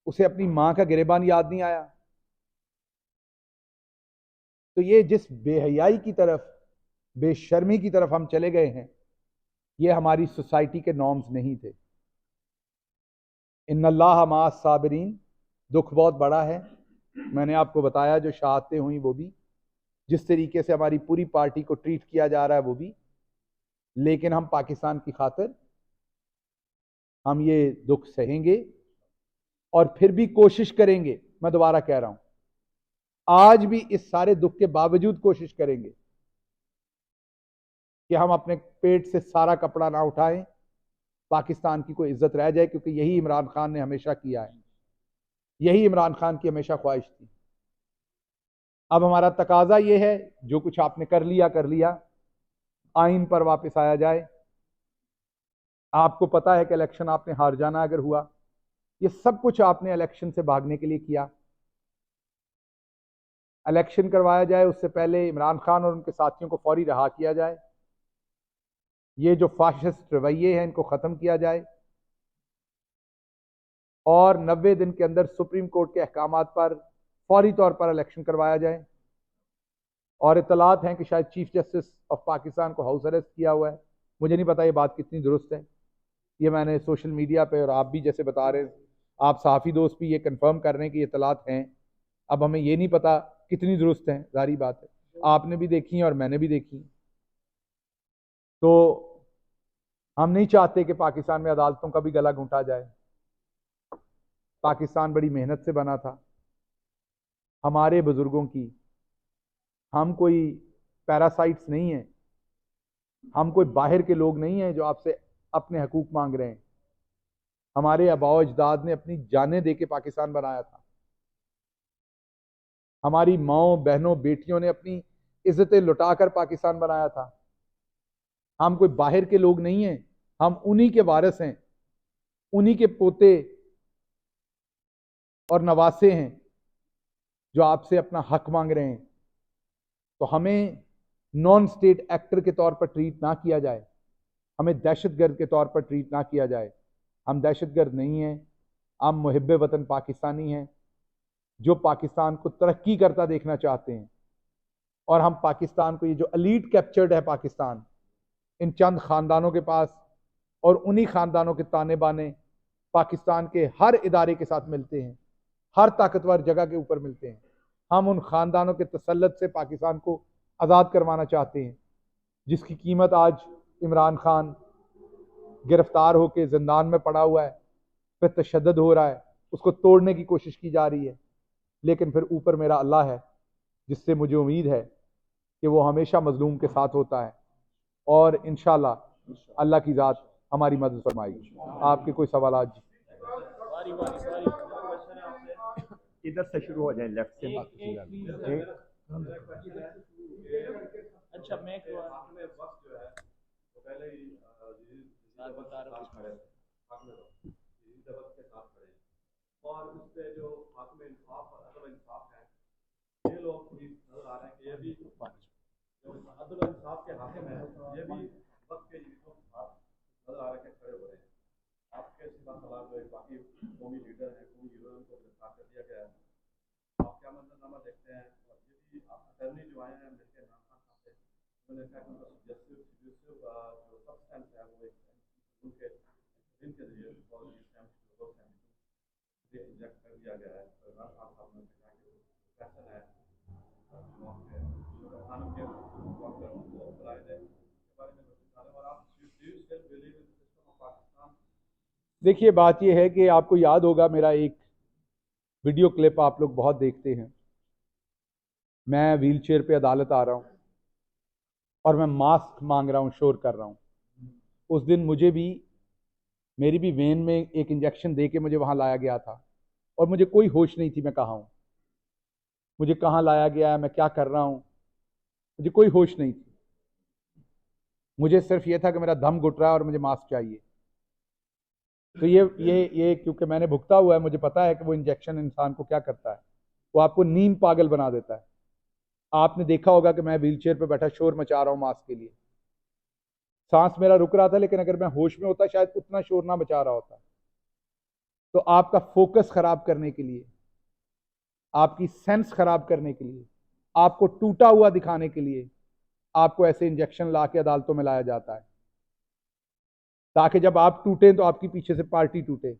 उसे अपनी मां का गिरेबान याद नहीं आया। तो ये जिस बेहयाई की तरफ, बेशर्मी की तरफ हम चले गए हैं, ये हमारी सोसाइटी के नॉर्म्स नहीं थे। इन्नल्लाह माअस साबिरीन, दुख बहुत बड़ा है। मैंने आपको बताया जो शहादतें हुई वो भी, जिस तरीके से हमारी पूरी पार्टी को ट्रीट किया जा रहा है वो भी, लेकिन हम पाकिस्तान की खातिर हम ये दुख सहेंगे और फिर भी कोशिश करेंगे। मैं दोबारा कह रहा हूं, आज भी इस सारे दुख के बावजूद कोशिश करेंगे कि हम अपने पेट से सारा कपड़ा ना उठाएं, पाकिस्तान की कोई इज्जत रह जाए, क्योंकि यही इमरान खान ने हमेशा किया है, यही इमरान खान की हमेशा ख्वाहिश थी। अब हमारा तकाजा ये है, जो कुछ आपने कर लिया कर लिया, आइन पर वापस आया जाए। आपको पता है कि इलेक्शन आपने हार जाना अगर हुआ, ये सब कुछ आपने इलेक्शन से भागने के लिए किया। इलेक्शन करवाया जाए, उससे पहले इमरान खान और उनके साथियों को फौरी रहा किया जाए। ये जो फाशिस्ट रवैये हैं इनको ख़त्म किया जाए और 90 दिन के अंदर सुप्रीम कोर्ट के अहकामात पर फौरी तौर पर इलेक्शन करवाया जाए। और इतलात हैं कि शायद चीफ जस्टिस ऑफ पाकिस्तान को हाउस अरेस्ट किया हुआ है। मुझे नहीं पता ये बात कितनी दुरुस्त है। ये मैंने सोशल मीडिया पे, और आप भी जैसे बता रहे हैं, आप सहाफ़ी दोस्त भी ये कंफर्म कर रहे हैं कि ये इतलात हैं। अब हमें ये नहीं पता कितनी दुरुस्त हैं, जारी बात है, आपने भी देखी और मैंने भी देखी। तो हम नहीं चाहते कि पाकिस्तान में अदालतों का भी गला घुंटा जाए। पाकिस्तान बड़ी मेहनत से बना था, हमारे बुजुर्गों की। हम कोई पैरासाइट्स नहीं हैं, हम कोई बाहर के लोग नहीं हैं जो आपसे अपने हकूक मांग रहे हैं। हमारे आबाओ अजदाद ने अपनी जानें दे के पाकिस्तान बनाया था। हमारी माओ बहनों बेटियों ने अपनी इज्जतें लुटाकर पाकिस्तान बनाया था। हम कोई बाहर के लोग नहीं हैं, हम उन्हीं के वारिस हैं, उन्हीं के पोते और नवासे हैं जो आपसे अपना हक मांग रहे हैं। तो हमें नॉन स्टेट एक्टर के तौर पर ट्रीट ना किया जाए, हमें दहशतगर्द के तौर पर ट्रीट ना किया जाए। हम दहशतगर्द नहीं हैं, हम मुहिब्बे वतन पाकिस्तानी हैं जो पाकिस्तान को तरक्की करता देखना चाहते हैं। और हम पाकिस्तान को, ये जो एलीट कैप्चर्ड है पाकिस्तान इन चंद खानदानों के पास, और उन्हीं खानदानों के ताने बाने पाकिस्तान के हर इदारे के साथ मिलते हैं, हर ताकतवर जगह के ऊपर मिलते हैं। हम उन खानदानों के तसल्लुत से पाकिस्तान को आज़ाद करवाना चाहते हैं, जिसकी कीमत आज इमरान खान गिरफ्तार होकर जिंदान में पड़ा हुआ है, फिर तशद्दुद हो रहा है, उसको तोड़ने की कोशिश की जा रही है। लेकिन फिर ऊपर मेरा अल्लाह है, जिससे मुझे उम्मीद है कि वो हमेशा मजलूम के साथ होता है, और इंशाल्लाह अल्लाह की ज़ात हमारी मदद फरमाएगी। आपके कोई सवाल आज? इधर से शुरू हो जाए, लेफ्ट से। अच्छा, मैं वक्त जो है तो पहले ही के साथ खड़े, और उस पे जो हाकिम इंसाफ और अदल इंसाफ है, ये लोग भी नजर आ रहे हैं कि ये भी जो अदल इंसाफ के हाकिम है, ये भी वक्त के यूनिटों के साथ नजर आ रहे हैं, खड़े हो रहे हैं। आपके सिवा सलाह जो एक बाकी कौमी लीडर है, कौमी हीरो, उनको गिरफ्तार कर दिया गया है। आप क्या मंजरनामा देखते हैं? और ये भी अटर्नी जो आए हैं मिलकर इमरान खान साहब से, उन्होंने कहा कि उनका जो सब्सटेंस है वो एक उनके इनके जरिए इंजेक्ट कर दिया गया है। तो इमरान खान साहब ने कहा कि फैसल है खानों के बुलाए जाए, इसके बारे में और आप पाकिस्तान। देखिए, बात यह है कि आपको याद होगा, मेरा एक वीडियो क्लिप आप लोग बहुत देखते हैं। मैं व्हील चेयर पर अदालत आ रहा हूँ और मैं मास्क मांग रहा हूँ, शोर कर रहा हूँ। उस दिन मुझे भी, मेरी भी वेन में एक इंजेक्शन दे के मुझे वहाँ लाया गया था, और मुझे कोई होश नहीं थी मैं कहाँ हूँ, मुझे कहाँ लाया गया है, मैं क्या कर रहा हूँ, मुझे कोई होश नहीं थी। मुझे सिर्फ ये था कि मेरा दम घुट रहा है और मुझे मास्क चाहिए। तो ये क्योंकि मैंने भुगता हुआ है, मुझे पता है कि वो इंजेक्शन इंसान को क्या करता है, वो आपको नीम पागल बना देता है। आपने देखा होगा कि मैं व्हीलचेयर पे बैठा शोर मचा रहा हूँ मास्क के लिए, सांस मेरा रुक रहा था, लेकिन अगर मैं होश में होता शायद उतना शोर ना मचा रहा होता। तो आपका फोकस खराब करने के लिए, आपकी सेंस खराब करने के लिए, आपको टूटा हुआ दिखाने के लिए आपको ऐसे इंजेक्शन ला के अदालतों में लाया जाता है, ताकि जब आप टूटे तो आपकी पीछे से पार्टी टूटे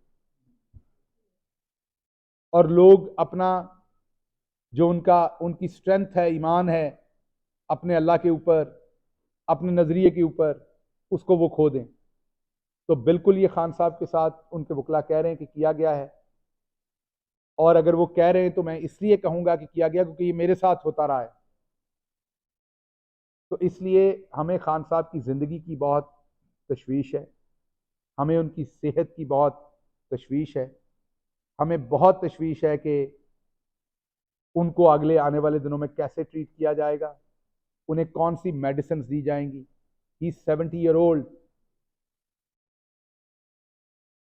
और लोग अपना जो उनकी स्ट्रेंथ है, ईमान है अपने अल्लाह के ऊपर, अपने नजरिए के ऊपर, उसको वो खो दें। तो बिल्कुल ये खान साहब के साथ उनके वकला कह रहे हैं कि किया गया है, और अगर वो कह रहे हैं तो मैं इसलिए कहूंगा कि किया गया क्योंकि ये मेरे साथ होता रहा है। तो इसलिए हमें खान साहब की ज़िंदगी की बहुत तशवीश है, हमें उनकी सेहत की बहुत तशवीश है, हमें बहुत तशवीश है कि उनको अगले आने वाले दिनों में कैसे ट्रीट किया जाएगा, उन्हें कौन सी मेडिसिन दी जाएंगी। ही 70 ईयर ओल्ड।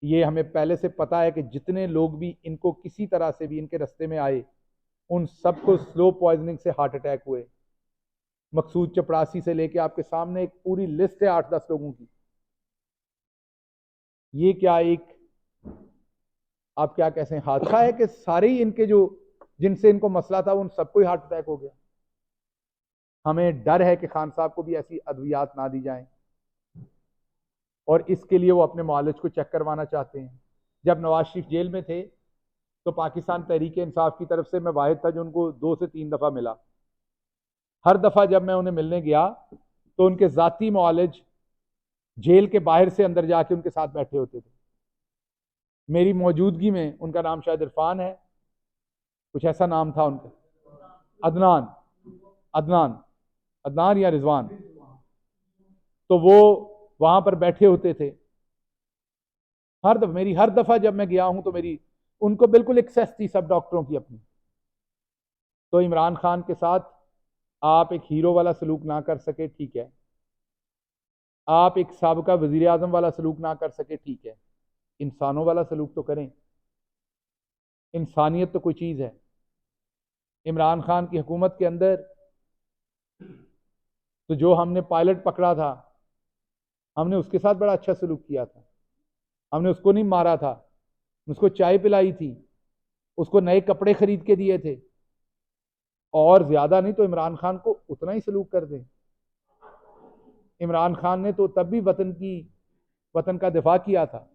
ये हमें पहले से पता है कि जितने लोग भी इनको किसी तरह से भी इनके रास्ते में आए, उन सबको स्लो पॉइजनिंग से हार्ट अटैक हुए। मकसूद चपरासी से लेके आपके सामने एक पूरी लिस्ट है 8-10 लोगों की। ये क्या एक, आप क्या कहते हैं, हादसा है कि सारे ही इनके जो जिनसे इनको मसला था उन सबको ही हार्ट अटैक हो गया। हमें डर है कि खान साहब को भी ऐसी अद्वियात ना दी जाएं, और इसके लिए वो अपने मुआलिज को चेक करवाना चाहते हैं। जब नवाज शरीफ जेल में थे तो पाकिस्तान तहरीक इंसाफ की तरफ से मैं वाहिद था जो उनको 2 से 3 दफ़ा मिला। हर दफ़ा जब मैं उन्हें मिलने गया तो उनके ज़ाती मुआलिज जेल के बाहर से अंदर जाके उनके साथ बैठे होते थे। मेरी मौजूदगी में, उनका नाम शायद इरफान है, कुछ ऐसा नाम था उनका, अदनान, अदनान अदनान या रिजवान। तो वो वहां पर बैठे होते थे। हर दफा जब मैं गया हूं तो मेरी उनको बिल्कुल एक्सेस थी सब डॉक्टरों की अपनी। तो इमरान खान के साथ आप एक हीरो वाला सलूक ना कर सके, ठीक है, आप एक साबका वजीर आजम वाला सलूक ना कर सके, ठीक है, इंसानों वाला सलूक तो करें। इंसानियत तो कोई चीज़ है। इमरान खान की हुकूमत के अंदर तो जो हमने पायलट पकड़ा था, हमने उसके साथ बड़ा अच्छा सलूक किया था। हमने उसको नहीं मारा था, उसको चाय पिलाई थी, उसको नए कपड़े खरीद के दिए थे, और ज्यादा नहीं तो इमरान खान को उतना ही सलूक कर दें। इमरान खान ने तो तब भी वतन का दिफा किया था।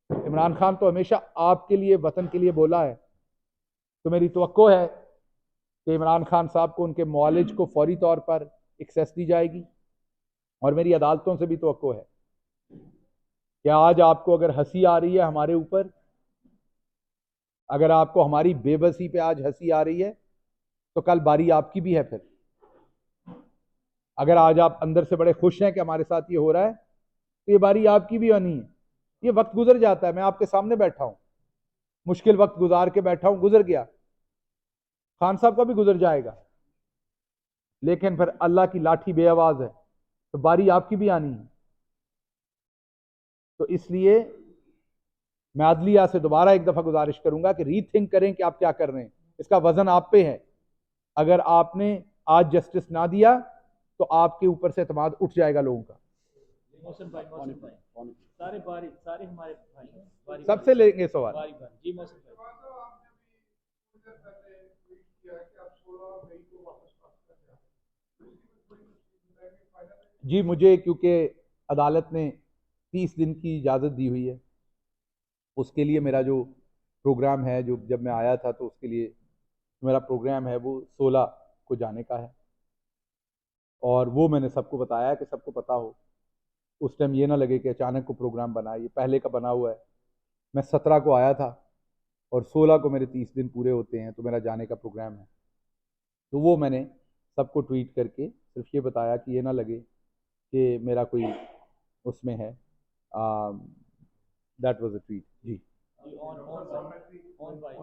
इमरान खान तो हमेशा आपके लिए, वतन के लिए बोला है। तो मेरी तवक्को है कि इमरान खान साहब को उनके मुआलिज को फौरी तौर पर एक्सेस दी जाएगी, और मेरी अदालतों से भी तवक्को है कि आज आपको अगर हंसी आ रही है हमारे ऊपर, अगर आपको हमारी बेबसी पे आज हंसी आ रही है, तो कल बारी आपकी भी है। फिर अगर आज आप अंदर से बड़े खुश हैं कि हमारे साथ ये हो रहा है, तो ये बारी आपकी भी आनी है। ये वक्त गुजर जाता है, मैं आपके सामने बैठा हूं, मुश्किल वक्त गुजार के बैठा हूं, गुजर गया, खान साहब का भी गुजर जाएगा, लेकिन फिर अल्लाह की लाठी बेआवाज है, तो बारी आपकी भी आनी है। तो इसलिए मैं अदलिया से दोबारा एक दफा गुजारिश करूंगा कि रीथिंक करें कि आप क्या कर रहे हैं। इसका वजन आप पे है। अगर आपने आज जस्टिस ना दिया तो आपके ऊपर से एतमाद उठ जाएगा लोगों का। मौसम भाई, सारे बारी, सारे हमारे भाई हैं, बारी सबसे लेंगे सवाल। बारी बारी जी मौसम भाई। जी, मुझे क्योंकि अदालत ने 30 दिन की इजाज़त दी हुई है, उसके लिए मेरा जो प्रोग्राम है, जो जब मैं आया था तो उसके लिए मेरा प्रोग्राम है वो 16 को जाने का है, और वो मैंने सबको बताया कि सबको पता हो। उस टाइम ये ना लगे कि अचानक को प्रोग्राम बना, ये पहले का बना हुआ है। मैं 17 को आया था और 16 को मेरे 30 दिन पूरे होते हैं, तो मेरा जाने का प्रोग्राम है। तो वो मैंने सबको ट्वीट करके सिर्फ ये बताया कि ये ना लगे कि मेरा कोई उसमें है। दैट वाज अ ट्वीट जी। ऑन भाई।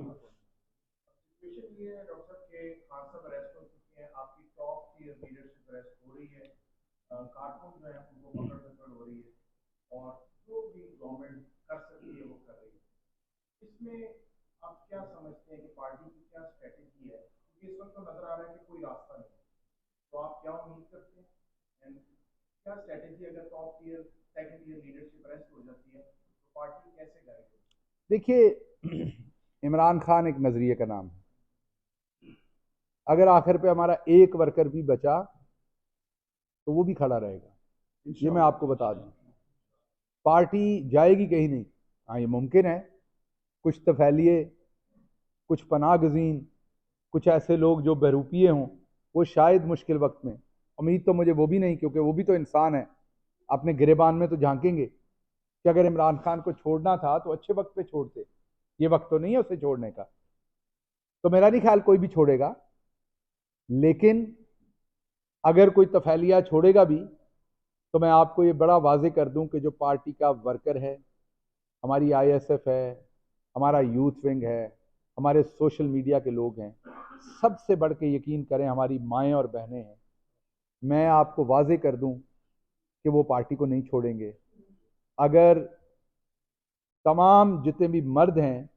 सिचुएशन ये है डॉक्टर साहब के खान साहब अरेस्ट हो चुके हैं, आपकी टॉप टीयर लीडरशिप अरेस्ट हो रही है, कारकुन जो है उनको पकड़ पकड़ हो रही है, और जो भी गवर्नमेंट कर सकती है वो कर रही है। इसमें आप क्या समझते हैं कि पार्टी की क्या स्ट्रेटेजी है, क्योंकि इस वक्त तो नजर आ रहा है कि कोई रास्ता नहीं है, तो आप क्या उम्मीद करते हैं एंड क्या स्ट्रेटेजी, अगर top tier second tier leadership arrest हो जाती है तो पार्टी कैसे गाइड होगी? देखिए, इमरान खान एक नजरिए का नाम है। अगर आखिर पे हमारा एक वर्कर भी बचा तो वो भी खड़ा रहेगा, ये मैं आपको बता दूं। पार्टी जाएगी कहीं नहीं। हाँ, ये मुमकिन है कुछ तफैलिए, कुछ पनाह गजीन, कुछ ऐसे लोग जो बहरूपिये हों, वो शायद मुश्किल वक्त में, उम्मीद तो मुझे वो भी नहीं, क्योंकि वो भी तो इंसान है, अपने गिरेबान में तो झांकेंगे कि अगर इमरान खान को छोड़ना था तो अच्छे वक्त पे छोड़ते, ये वक्त तो नहीं है उसे छोड़ने का। तो मेरा नहीं ख्याल कोई भी छोड़ेगा, लेकिन अगर कोई तफैलिया छोड़ेगा भी तो मैं आपको ये बड़ा वाजे कर दूं कि जो पार्टी का वर्कर है, हमारी आईएसएफ है, हमारा यूथ विंग है, हमारे सोशल मीडिया के लोग हैं, सबसे बढ़ के यकीन करें हमारी माएँ और बहनें हैं, मैं आपको वाजे कर दूं कि वो पार्टी को नहीं छोड़ेंगे। अगर तमाम जितने भी मर्द हैं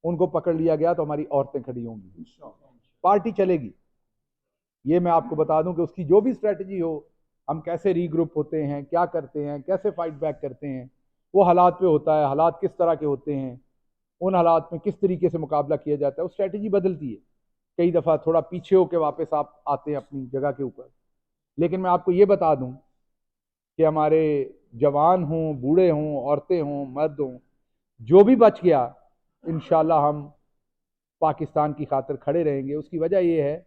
उनको पकड़ लिया गया तो हमारी औरतें खड़ी होंगी, पार्टी चलेगी। ये मैं आपको बता दूं कि उसकी जो भी स्ट्रेटजी हो, हम कैसे रीग्रुप होते हैं, क्या करते हैं, कैसे फाइट बैक करते हैं, वो हालात पे होता है, हालात किस तरह के होते हैं, उन हालात में किस तरीके से मुकाबला किया जाता है, वो स्ट्रेटजी बदलती है। कई दफ़ा थोड़ा पीछे होकर वापस आप आते हैं अपनी जगह के ऊपर। लेकिन मैं आपको ये बता दूं कि हमारे जवान हों, बूढ़े हों, औरतें हों, मर्द हों, जो भी बच गया, इंशाल्लाह हम पाकिस्तान की खातिर खड़े रहेंगे। उसकी वजह यह है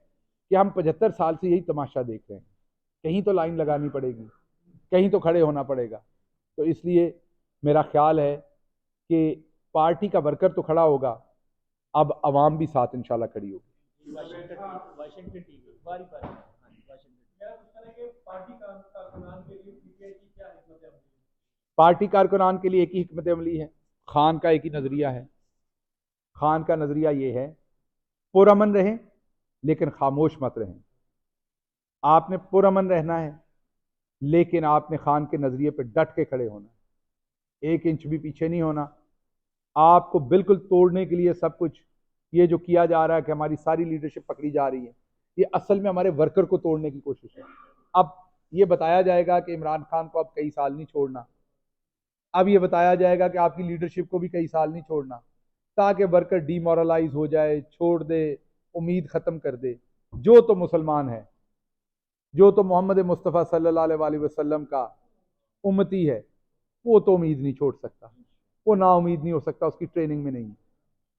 कि हम 75 साल से यही तमाशा देख रहे हैं, कहीं तो लाइन लगानी पड़ेगी, कहीं तो खड़े होना पड़ेगा। तो इसलिए मेरा ख्याल है कि पार्टी का वर्कर तो खड़ा होगा, अब अवाम भी साथ इंशाल्लाह खड़ी होगी। वाशिंगटन टीवी बारी बारी। पार्टी कारकुनान के लिए एक ही हिकमत अमली है, खान का एक ही नज़रिया है। खान का नज़रिया ये है, पुरअमन रहें लेकिन खामोश मत रहें। आपने पुरअमन रहना है, लेकिन आपने खान के नज़रिए पर डट के खड़े होना, एक इंच भी पीछे नहीं होना। आपको बिल्कुल तोड़ने के लिए सब कुछ ये जो किया जा रहा है कि हमारी सारी लीडरशिप पकड़ी जा रही है, ये असल में हमारे वर्कर को तोड़ने की कोशिश है। अब ये बताया जाएगा कि इमरान खान को अब कई साल नहीं छोड़ना, अब ये बताया जाएगा कि आपकी लीडरशिप को भी कई साल नहीं छोड़ना, ताकि वर्कर डीमोरलाइज हो जाए, छोड़ दे, उम्मीद ख़त्म कर दे। जो तो मुसलमान है, जो तो मोहम्मद मुस्तफ़ा सल्लल्लाहु अलैहि वसल्लम का उम्मती है, वो तो उम्मीद नहीं छोड़ सकता, वो ना उम्मीद नहीं हो सकता, उसकी ट्रेनिंग में नहीं।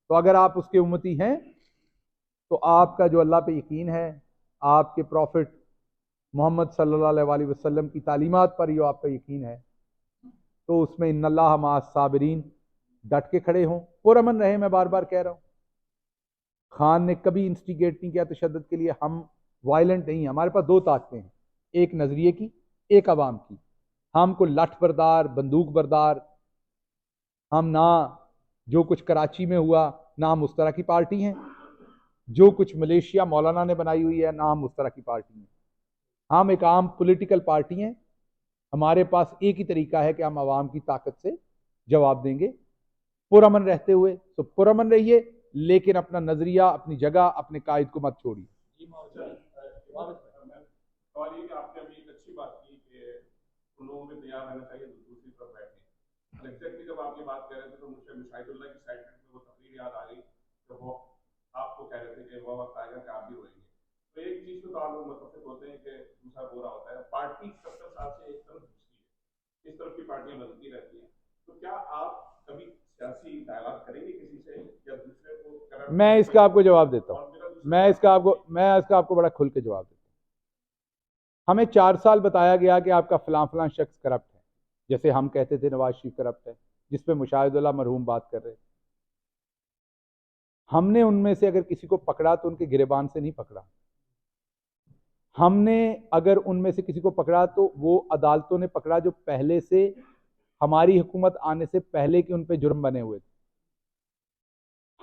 तो अगर आप उसके उम्मती हैं तो आपका जो अल्लाह पे यकीन है, आपके प्रॉफिट मोहम्मद सल्लल्लाहु अलैहि वसल्लम की तालीमात पर जो आपका यकीन है, तो उसमें इन्नल्लाह मअस साबिरीन, डट के खड़े हों, पुरअमन रहे। मैं बार बार कह रहा हूँ, खान ने कभी इंस्टिगेट नहीं किया तशद्दुद के लिए, हम वायलेंट नहीं हैं। हमारे पास दो ताकतें हैं, एक नजरिए की, एक अवाम की। हमको लठ बरदार, बंदूक बरदार, हम ना जो कुछ कराची में हुआ ना हम उस तरह की पार्टी हैं, जो कुछ मलेशिया मौलाना ने बनाई हुई है ना हम उस तरह की पार्टी हैं। हम एक आम पॉलिटिकल पार्टी हैं। हमारे पास एक ही तरीका है कि हम आवाम की ताकत से जवाब देंगे, पुरअमन रहते हुए। तो पुरअमन रहिए, लेकिन अपना नजरिया, अपनी जगह, अपने कायद को मत छोड़िए। सवाल ये कि आपने अभी एक अच्छी बात की कि उन लोगों में तैयार रहना चाहिए दूसरी तरफ बैठे। एग्जैक्टली जब आप ये बात कह रहे थे तो मुझे मुशाहिदुल्लाह की साइड में वो तकरीर याद आ गई, तो वो आपको कह रहे थे कि वो वक्त आएगा कि आप भी रोएंगे। तो एक चीज तो आप लोग मुतफिक होते हैं कि दूसरा बुरा होता है। पार्टी 70 साल से एक तरफ घुसती है, इस तरफ की पार्टियां बदलती रहती हैं, तो क्या आप कभी सियासी डायलॉग करेंगे किसी से या दूसरे को? मैं इसका आपको जवाब देता हूँ, मैं इसका आपको बड़ा खुल के जवाब देता हूँ। हमें 4 साल बताया गया कि आपका फलां फलां शख्स करप्ट है, जैसे हम कहते थे नवाज शरीफ करप्ट है, जिस पे मुशाहिदुल्लाह मरहूम बात कर रहे थे। हमने उनमें से अगर किसी को पकड़ा तो उनके गिरेबान से नहीं पकड़ा। हमने अगर उनमें से किसी को पकड़ा तो वो अदालतों ने पकड़ा जो पहले से, हमारी हुकूमत आने से पहले के उन पे जुर्म बने हुए थे।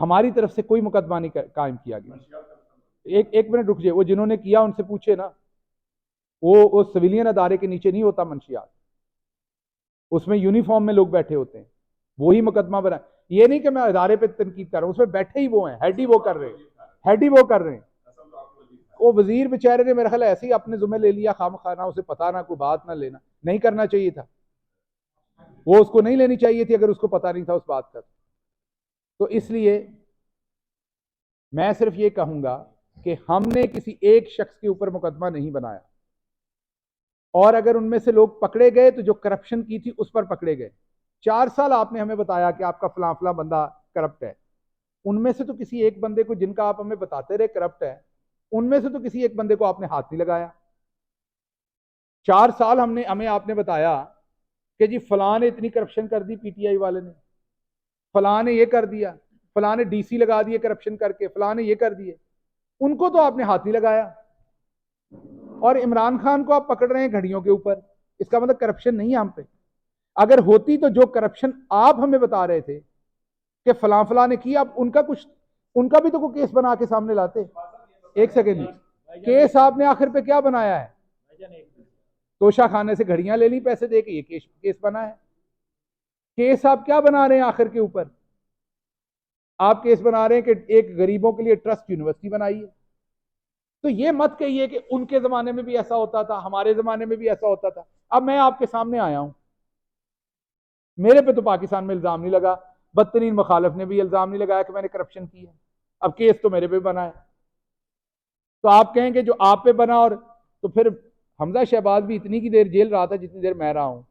हमारी तरफ से कोई मुकदमा नहीं कायम किया गया। एक मिनट रुक जाइए, वो जिन्होंने किया उनसे पूछे ना, वो सिविलियन अदारे के नीचे नहीं होता मंशियात, उसमें यूनिफॉर्म में लोग बैठे होते हैं, वही मुकदमा बना। ये नहीं कि मैं अदारे पे तनकीद कर रहा हूं, उसमें बैठे ही वो हैं, हेड ही वो कर रहे हैं, हेड ही वो कर रहे हैं। वो वजीर बेचारे ने मेरा ख्याल ऐसे ही अपने जुम्मे ले लिया, खाम खाना, उसे पता ना, कोई बात ना लेना, नहीं करना चाहिए था, वो उसको नहीं लेनी चाहिए थी अगर उसको पता नहीं था उस बात का। तो इसलिए मैं सिर्फ ये कहूंगा कि हमने किसी एक शख्स के ऊपर मुकदमा नहीं बनाया, और अगर उनमें से लोग पकड़े गए तो जो करप्शन की थी उस पर पकड़े गए। 4 साल आपने हमें बताया कि आपका फलां फलां बंदा करप्ट है, उनमें से तो किसी एक बंदे को, जिनका आप हमें बताते रहे करप्ट है, उनमें से तो किसी एक बंदे को आपने हाथ नहीं लगाया। 4 साल हमें आपने बताया कि जी फलां ने इतनी करप्शन कर दी, पीटीआई वाले ने, फलां ने ये कर दिया, फलां ने डीसी लगा दिए करप्शन करके, फलां ने ये कर दिए, उनको तो आपने हाथ नहीं लगाया। और इमरान खान को आप पकड़ रहे हैं घड़ियों के ऊपर, इसका मतलब करप्शन नहीं है हम पे। अगर होती तो जो करप्शन आप हमें बता रहे थे कि फलां फलां ने किया, आप उनका भी तो कोई केस बना के सामने लाते। एक सेकेंड, केस आपने आखिर पे क्या बनाया है? तोशा खाने से घड़ियां ले ली पैसे दे के, ये केस बना है। केस आप क्या बना रहे हैं आखिर के ऊपर? आप केस बना रहे हैं कि एक गरीबों के लिए ट्रस्ट यूनिवर्सिटी बनाई है। तो ये मत कहिए कि उनके जमाने में भी ऐसा होता था, हमारे जमाने में भी ऐसा होता था। अब मैं आपके सामने आया हूं, मेरे पे तो पाकिस्तान में इल्जाम नहीं लगा, बदतरीन मुखालिफ ने भी इल्जाम नहीं लगाया कि मैंने करप्शन की है। अब केस तो मेरे पे बना है, तो आप कहेंगे जो आप पे बना, और तो फिर हमजा शहबाज भी इतनी की देर जेल रहा था जितनी देर मैं रहा हूं,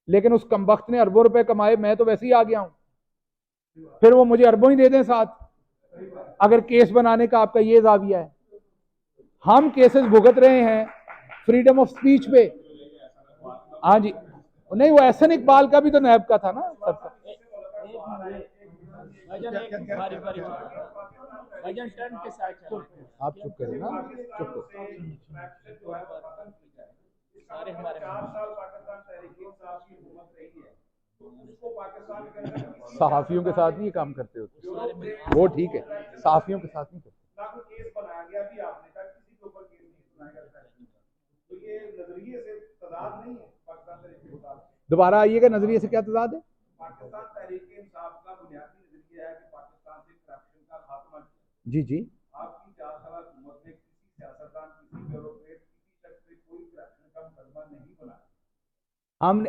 लेकिन उस कमबख्त ने अरबों रुपए कमाए, मैं तो वैसे ही आ गया हूं, फिर वो मुझे अरबों ही दे दें साथ, अगर केस बनाने का आपका ये जाविया है। हम केसेस भुगत रहे हैं फ्रीडम ऑफ स्पीच पे। हाँ जी, नहीं, वो एहसन इकबाल का भी तो नैब का था ना सबका। टर्न के साथ आप चुप करें ना, चुप करें। सारे हमारे 4 साल पाकिस्तान तहरीक-ए-इंसाफ की हुकूमत रही है, तो उसको पाकिस्तान के अंदर सहाफियों के साथ नहीं ये काम करते होते, वो ठीक है, सहाफियों के साथ नहीं करते। ना कोई केस बनाया गया, भी आपने कहा किसी के ऊपर केस नहीं बनाया गया, तो ये नजरिए से तजाद नहीं है पाकिस्तान तहरीक-ए-इंसाफ। दोबारा आइएगा, नजरिए से क्या तजाद है? पाकिस्तान तहरीक-ए-इंसाफ का बुनियादी नजरिया है कि पाकिस्तान से करप्शन का खात्मा किया। जी जी, आपकी 4 साल हुकूमत में किसी सियासतदान, किसी ब्यूरोक्रेट, किसी शख्स पे कोई करप्शन का मुकदमा नहीं बनाया।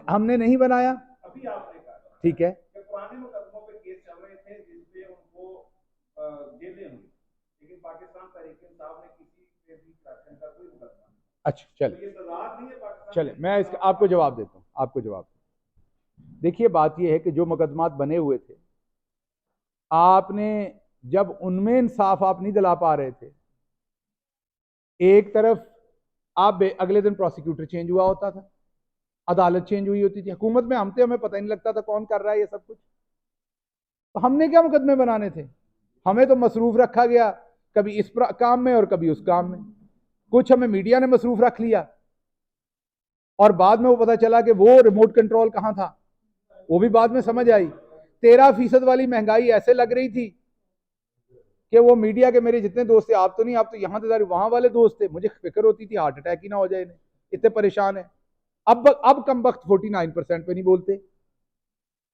हमने नहीं बनाया, अभी आपने कहा ठीक है, कि पुराने मुकदमों पे केस चल रहे थे जिसपे उनको जेलें हुई, लेकिन पाकिस्तान तहरीक-ए-इंसाफ ने किसी पे भी करप्शन का कोई मुकदमा नहीं। अच्छा चले, तो ये तजाद नहीं है पाकिस्तान। चले मैं इसका आपको जवाब देता हूँ, आपको जवाब। देखिए बात यह है कि जो मुकदमात बने हुए थे, आपने जब उनमें इंसाफ आप नहीं दिला पा रहे थे, एक तरफ आप अगले दिन प्रोसिक्यूटर चेंज हुआ होता था, अदालत चेंज हुई होती थी, हुकूमत में हम थे, हमें पता ही नहीं लगता था कौन कर रहा है ये सब कुछ। तो हमने क्या मुकदमे बनाने थे? हमें तो मसरूफ रखा गया, कभी इस काम में और कभी उस काम में। कुछ हमें मीडिया ने मसरूफ रख लिया, और बाद में वो पता चला कि वो रिमोट कंट्रोल कहां था, वो भी बाद में समझ आई। 13% वाली महंगाई ऐसे लग रही थी कि वो मीडिया के मेरे जितने दोस्त थे, आप तो नहीं, आप तो यहां थे, वहां वाले दोस्त थे, मुझे फिक्र होती थी हार्ट अटैक ही ना हो जाए इन्हें, इतने परेशान है। अब कम वक्त 49% पे नहीं बोलते।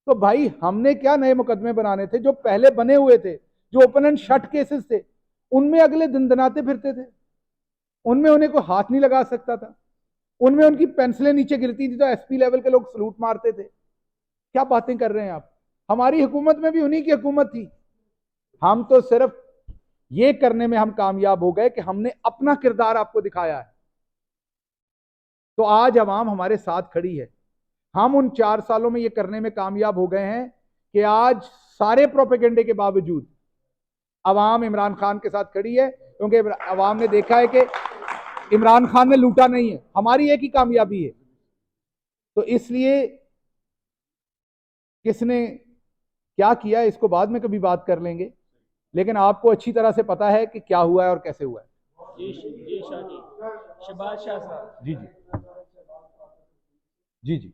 तो भाई हमने क्या नए मुकदमे बनाने थे? जो पहले बने हुए थे, जो ओपन एंड शट केसेस थे, उनमें अगले दिन दनाते फिरते थे, उनमें उन्हें कोई हाथ नहीं लगा सकता था, उनमें उनकी पेंसिलें नीचे गिरती थी तो एसपी लेवल के लोग सलूट मारते थे। क्या बातें कर रहे हैं आप? हमारी हुकूमत में भी उन्हीं की हुकूमत थी। हम तो सिर्फ ये करने में हम कामयाब हो गए कि हमने अपना किरदार आपको दिखाया है, तो आज अवाम हमारे साथ खड़ी है। हम उन 4 सालों में ये करने में कामयाब हो गए हैं कि आज सारे प्रोपेगेंडे के बावजूद अवाम इमरान खान के साथ खड़ी है, क्योंकि अवाम ने देखा है कि इमरान खान ने लूटा नहीं है, हमारी एक ही कामयाबी है। तो इसलिए किसने क्या किया इसको बाद में कभी बात कर लेंगे, लेकिन आपको अच्छी तरह से पता है कि क्या हुआ है और कैसे हुआ है। जी शाह जी, शहबाज शाह साहब। जी जी जी जी,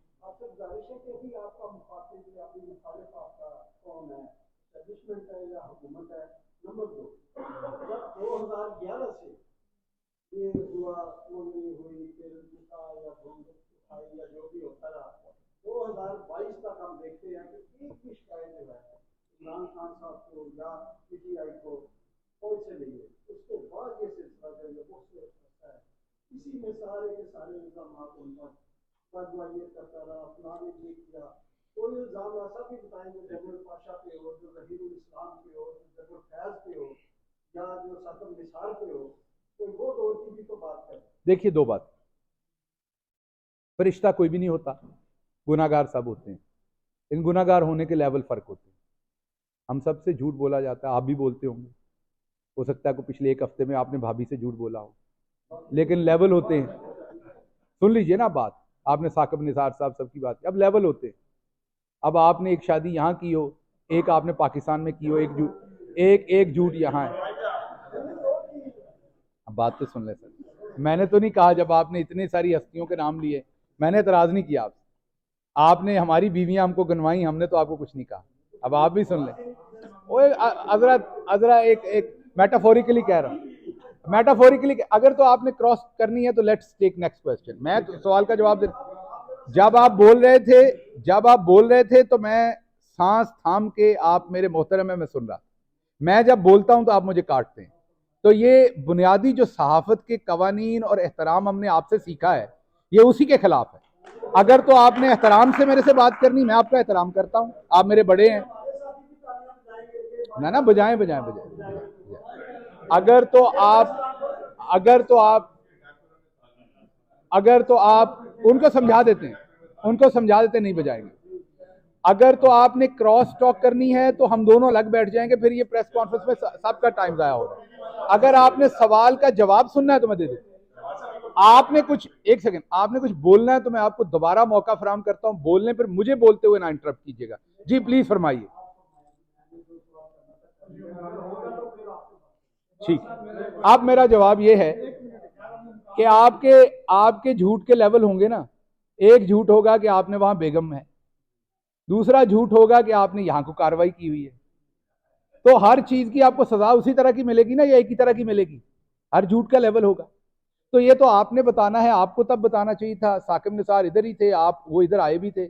नंबर 2, जब 2011 से ये हुआ, वो नहीं हुई, फिर या उठाई या जो भी होता रहा, 2022 तक हम देखते हैं कि एक भी शिकायत जो है इमरान खान साहब को या पीटीआई को कोई से नहीं है। उसके बाद ये सिलसिला जो है वो है, इसी में सारे के सारे इल्जाम उन पर ये करता रहा, फलाने ये किया, कोई इल्जाम ऐसा भी बताएंगे जनरल पाशा पे हो, जो जहीरुल इस्लाम पे हो, जो जनरल फैज पे हो, या जो साकब निसार पे हो, तो वो दौर की भी तो बात करें। देखिए, दो बात, फरिश्ता कोई भी नहीं होता, गुनाहगार सब होते हैं। इन गुनाहगार होने के लेवल फर्क होते हैं। हम सबसे झूठ बोला जाता है, आप भी बोलते होंगे, हो सकता है कि पिछले एक हफ्ते में आपने भाभी से झूठ बोला हो, लेकिन लेवल होते हैं। सुन लीजिए ना बात, आपने साकिब निसार साहब सबकी बात की, अब लेवल होते हैं। अब आपने एक शादी यहाँ की हो, एक आपने पाकिस्तान में की हो, एक झूठ यहाँ है। अब बात तो सुन ले सर, मैंने तो नहीं कहा, जब आपने इतनी सारी हस्तियों के नाम लिए, मैंने एतराज नहीं किया आपसे। आपने हमारी बीवियां हमको गनवाई, हमने तो आपको कुछ नहीं कहा। अब आप भी सुन लें। ओए अजरा अजरा एक मेटाफोरिकली कह रहा हूं, मेटाफोरिकली। अगर तो आपने क्रॉस करनी है तो लेट्स टेक नेक्स्ट क्वेश्चन। मैं तो सवाल का जवाब दे, जब आप बोल रहे थे तो मैं सांस थाम के, आप मेरे मोहतरम है, मैं सुन रहा। मैं जब बोलता हूं तो आप मुझे काटते हैं। तो ये बुनियादी जो सहाफत के कवानीन और एहतराम हमने आपसे सीखा है, ये उसी के खिलाफ है। अगर तो आपने एहतराम से मेरे से बात करनी, मैं आपका एहतराम करता हूं, आप मेरे बड़े हैं। ना बजाएं बजाएं बजाएं। अगर तो आप अगर तो आप अगर तो आप उनको समझा देते हैं, नहीं बजाएंगे। अगर तो आपने क्रॉस टॉक करनी है तो हम दोनों अलग बैठ जाएंगे, फिर ये प्रेस कॉन्फ्रेंस में सबका टाइम जाया होगा। अगर आपने सवाल का जवाब सुनना है तो मैं दे देता। आपने कुछ, एक सेकंड, आपने कुछ बोलना है तो मैं आपको दोबारा मौका फराहम करता हूं बोलने पर, मुझे बोलते हुए ना इंटरप्ट कीजिएगा। जी प्लीज फरमाइए। ठीक, अब मेरा जवाब यह है कि आपके झूठ के लेवल होंगे ना। एक झूठ होगा कि आपने वहां बेगम है, दूसरा झूठ होगा कि आपने यहां को कार्रवाई की हुई है। तो हर चीज की आपको सजा उसी तरह की मिलेगी ना, या एक ही तरह की मिलेगी? हर झूठ का लेवल होगा। तो ये तो आपने बताना है, आपको तब बताना चाहिए था। साकिब निसार इधर ही थे, आप वो इधर आए भी थे,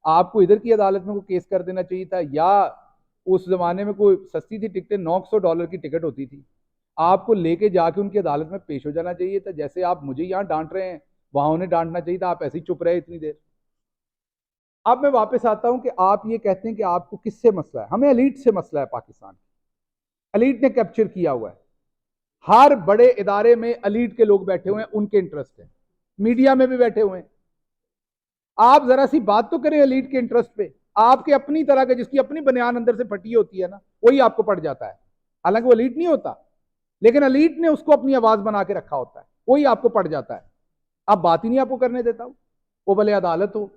आपको इधर की अदालत में कोई केस कर देना चाहिए था। या उस जमाने में कोई सस्ती थी टिकटें, $900 की टिकट होती थी, आपको लेके जाके उनकी अदालत में पेश हो जाना चाहिए था। जैसे आप मुझे यहाँ डांट रहे हैं, वहां उन्हें डांटना चाहिए था। आप ऐसे ही चुप रहे इतनी देर। अब मैं वापस आता हूं कि आप ये कहते हैं कि आपको किससे मसला है। हमें एलीट से मसला है। पाकिस्तान एलीट ने कैप्चर किया हुआ है। हर बड़े इदारे में एलीट के लोग बैठे हुए हैं, उनके इंटरेस्ट है। मीडिया में भी बैठे हुए हैं। आप जरा सी बात तो करें एलीट के इंटरेस्ट पे। आपके अपनी तरह के, जिसकी अपनी बनियान अंदर से फटी होती है ना, वही आपको पड़ जाता है। हालांकि वो एलीट नहीं होता, लेकिन एलीट ने उसको अपनी आवाज बना के रखा होता है, वही आपको पड़ जाता है। आप बात ही नहीं आपको करने देता हूं। वो भले अदालत हो,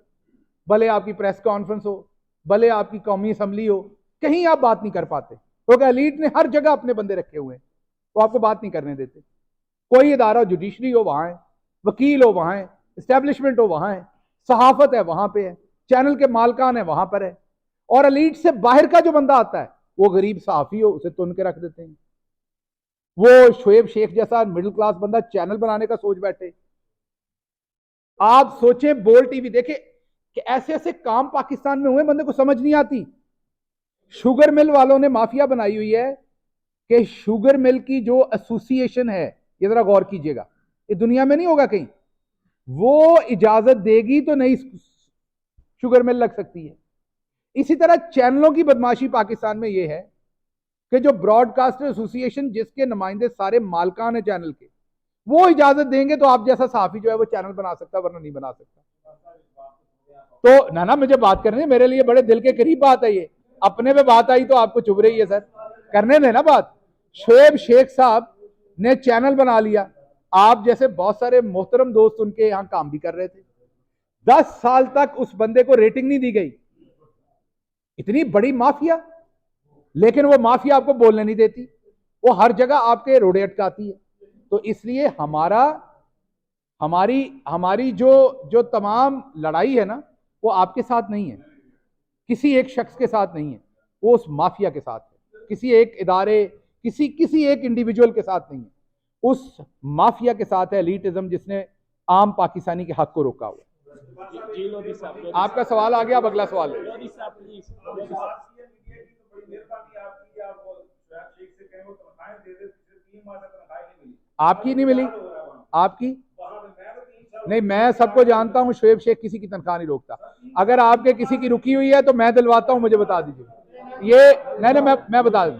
भले आपकी प्रेस कॉन्फ्रेंस हो, भले आपकी कौमी असम्बली हो, कहीं आप बात नहीं कर पाते, क्योंकि एलीट ने हर जगह अपने बंदे रखे हुए हैं, वो आपको बात नहीं करने देते। कोई इदारा, जुडिशरी हो वहां है, वकील हो वहां है, इस्टेब्लिशमेंट हो वहां है, सहाफत है वहां पे है, चैनल के मालकान है वहां पर है। और एलीट से बाहर का जो बंदा आता है, वो गरीब सहाफी हो, उसे तुन के रख देते हैं। वो शोएब शेख जैसा मिडिल क्लास बंदा चैनल बनाने का सोच बैठे। आप सोचें, बोल टीवी देखे कि ऐसे ऐसे काम पाकिस्तान में हुए, बंदे को समझ नहीं आती। शुगर मिल वालों ने माफिया बनाई हुई है कि शुगर मिल की जो एसोसिएशन है, ये जरा गौर कीजिएगा, ये दुनिया में नहीं होगा कहीं। वो इजाजत देगी तो नई शुगर मिल लग सकती है। इसी तरह चैनलों की बदमाशी पाकिस्तान में यह है कि जो ब्रॉडकास्टर एसोसिएशन, जिसके नुमाइंदे सारे मालकान है चैनल के, वो इजाजत देंगे तो आप जैसा साफी जो है वो चैनल बना सकता, वरना नहीं बना सकता। तो ना मुझे बात करनी है, मेरे लिए बड़े दिल के करीब बात है ये। अपने पे बात आई तो आपको चुभ रही है। सर करने देना बात। शोएब शेख साहब ने चैनल बना लिया, आप जैसे बहुत सारे मोहतरम दोस्त उनके यहां काम भी कर रहे थे। 10 साल तक उस बंदे को रेटिंग नहीं दी गई। इतनी बड़ी माफिया, लेकिन वो माफिया आपको बोलने नहीं देती, वो हर जगह आपके रोड़े अटकाती है। तो इसलिए हमारी हमारी जो जो तमाम लड़ाई है ना, वो आपके साथ नहीं है, किसी एक शख्स के साथ नहीं है, वो उस माफिया के साथ है। किसी एक इदारे, किसी एक इंडिविजुअल के साथ नहीं है, उस माफिया के साथ है, एलीटिज्म, जिसने आम पाकिस्तानी के हक को रोका हुआ। आपका सवाल आ गया, अब अगला सवाल है। आपकी नहीं मिली? आपकी नहीं, मैं सबको जानता हूँ, शोएब शेख किसी की तनख्वाह नहीं रोकता। अगर आपके किसी की रुकी हुई है तो मैं दिलवाता हूँ, मुझे बता दीजिए। ये नहीं, मैं बता दूँ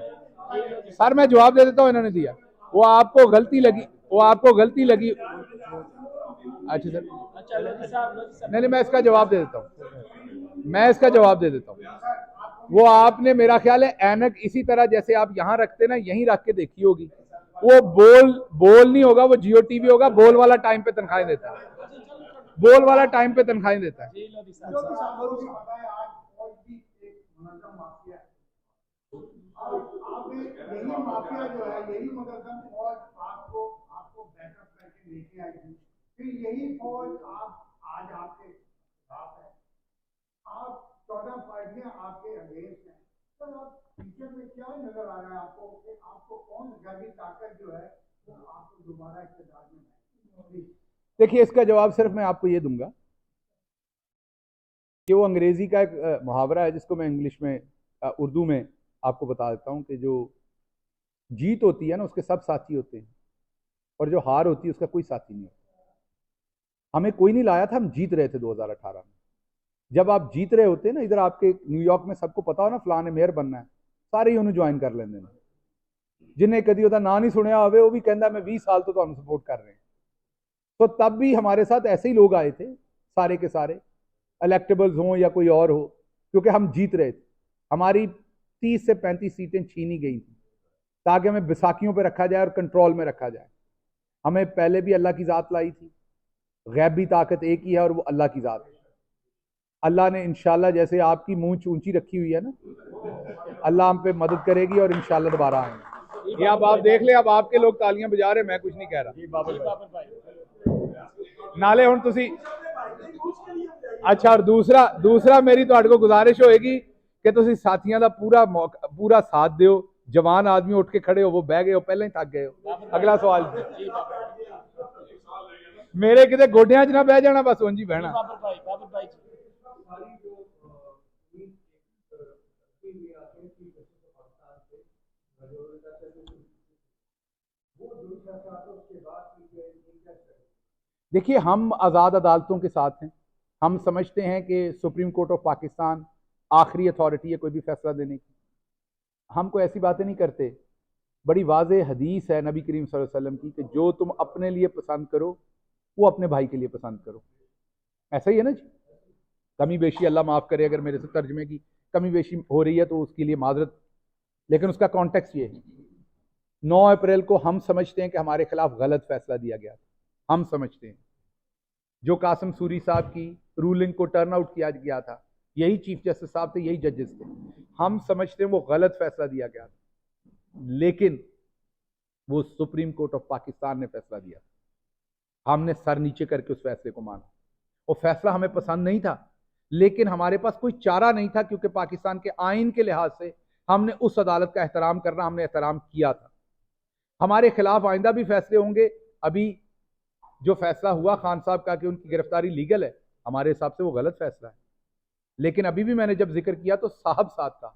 सर, मैं जवाब दे देता हूँ। इन्होंने दिया, वो आपको गलती लगी, वो आपको गलती लगी। अच्छा सर, नहीं, मैं इसका जवाब दे देता हूँ, मैं इसका जवाब दे देता हूँ। वो आपने, मेरा ख्याल है, ऐनक इसी तरह जैसे आप यहाँ रखते ना, यहीं रख के देखी होगी। वो बोल नहीं होगा, वो जियो टीवी होगा। बोल वाला टाइम पे तनख्वाहें देता है, बोल वाला टाइम पे तनख्वाहें देता है। यही माफिया जो है, यही मुकद्दम फौज आपको आपको बैकअप करके लेके आई थी, फिर यही फौज आज आपके खिलाफ है। आप 14 पार्टियां आपके अगेंस्ट हैं। सर, आप फ्यूचर में क्या नजर आ रहा है आपको कि आपको कौन गैबी ताकत जो है वो आपको दोबारा इख्तियार में लाएगी? देखिए, इसका जवाब सिर्फ मैं आपको ये दूंगा कि वो अंग्रेजी का एक मुहावरा है, जिसको मैं इंग्लिश में, उर्दू में आपको बता देता हूँ कि जो जीत होती है ना, उसके सब साथी होते हैं, और जो हार होती है उसका कोई साथी नहीं होता। हमें कोई नहीं लाया था, हम जीत रहे थे 2018 में। जब आप जीत रहे होते हैं ना, इधर आपके न्यूयॉर्क में सबको पता हो ना, फलाने मेयर बनना है, सारे ही उन्हें ज्वाइन कर लेंगे। जिन्हें कभी ਉਹਦਾ ना नहीं सुनया होवे, वो भी कहता मैं 20 साल तो ਤੁਹਾਨੂੰ सपोर्ट कर रहे हैं। तो तब भी हमारे साथ ऐसे ही लोग आए थे, सारे के सारे, इलेक्टेबल्स हों या कोई और हो, क्योंकि हम जीत रहे थे। हमारी 30 से 35 सीटें छीनी गई थी ताकि हमें बैसाखियों पर रखा जाए और कंट्रोल में रखा जाए। हमें पहले भी अल्लाह की ज़ात लाई थी, गैबी ताकत एक ही है और वो अल्लाह की ज़ात है। अल्लाह ने इंशाल्लाह, जैसे आपकी मूंछ ऊंची रखी हुई है ना, अल्लाह हम पे मदद करेगी और इंशाल्लाह दोबारा आएंगे। ये अब आप देख ले, अब आपके लोग तालियां बजा रहे, मैं कुछ नहीं कह रहा। नाले हुण तुसी, अच्छा, और दूसरा मेरी तुहाडे को गुजारिश होएगी कि तुसी साथियों का पूरा साथ दिओ। जवान आदमी उठ के खड़े हो, वो बह गए हो, पहले ही थक गए हो। अगला सवाल, मेरे किते गोडियां च ना बह जाना, बस उंज ही बहना। देखिए, हम आज़ाद अदालतों के साथ हैं। हम समझते हैं कि सुप्रीम कोर्ट ऑफ पाकिस्तान आखिरी अथॉरिटी है कोई भी फैसला देने की। हम कोई ऐसी बातें नहीं करते। बड़ी वाज़ेह हदीस है नबी करीम सल्लल्लाहु अलैहि वसल्लम की कि जो तुम अपने लिए पसंद करो वो अपने भाई के लिए पसंद करो। ऐसा ही है ना जी। कमी बेशी, अल्लाह माफ़ करे अगर मेरे से तर्जमे की कमी बेशी हो रही है तो उसके लिए माजरत, लेकिन उसका कॉन्टेक्स्ट ये है। 9 अप्रैल को हम समझते हैं कि हमारे खिलाफ गलत फैसला दिया गया था। हम समझते हैं जो कासिम सूरी साहब की रूलिंग को टर्न आउट किया गया था, यही चीफ जस्टिस साहब थे, यही जजेस थे। हम समझते हैं वो गलत फैसला दिया गया था, लेकिन वो सुप्रीम कोर्ट ऑफ पाकिस्तान ने फैसला दिया। हमने सर नीचे करके उस फैसले को माना। वो फैसला हमें पसंद नहीं था, लेकिन हमारे पास कोई चारा नहीं था, क्योंकि पाकिस्तान के आइन के लिहाज से हमने उस अदालत का एहतराम करना, हमने एहतराम किया था। हमारे खिलाफ आइंदा भी फैसले होंगे। अभी जो फैसला हुआ खान साहब का कि उनकी गिरफ्तारी लीगल है, हमारे हिसाब से वो गलत फैसला है। लेकिन अभी भी मैंने जब जिक्र किया तो साहब साथ का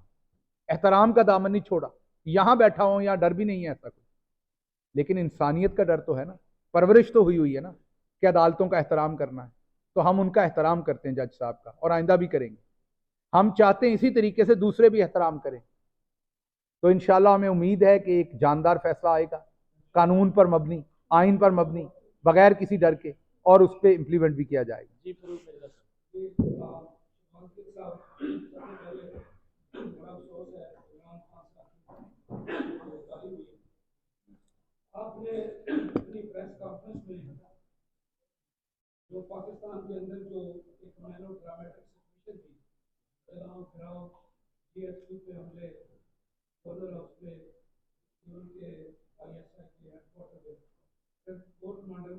एहतराम का दामन नहीं छोड़ा। यहां बैठा हूं, यहां डर भी नहीं है ऐसा कुछ, लेकिन इंसानियत का डर तो है ना। परवरिश तो हुई है ना कि अदालतों का एहतराम करना है, तो हम उनका एहतराम करते हैं जज साहब का, और आइंदा भी करेंगे। हम चाहते हैं इसी तरीके से दूसरे भी एहतराम करें। तो इंशाल्लाह हमें उम्मीद है कि एक जानदार फैसला आएगा, कानून पर मबनी, आइन पर मबनी, बगैर किसी डर के, और उस पर इम्प्लीमेंट भी किया जाएगा। आपने अपनी प्रेस कॉन्फ्रेंस में जो पाकिस्तान के अंदर जो एक मेलो ड्रामेटिक सिचुएशन थी, चलाओ फिराओ, जीएसपी पे हमले, कॉर्नर हाउस पे, उनके आईएसआई के हेडक्वार्टर पे कोर्ट कमांडर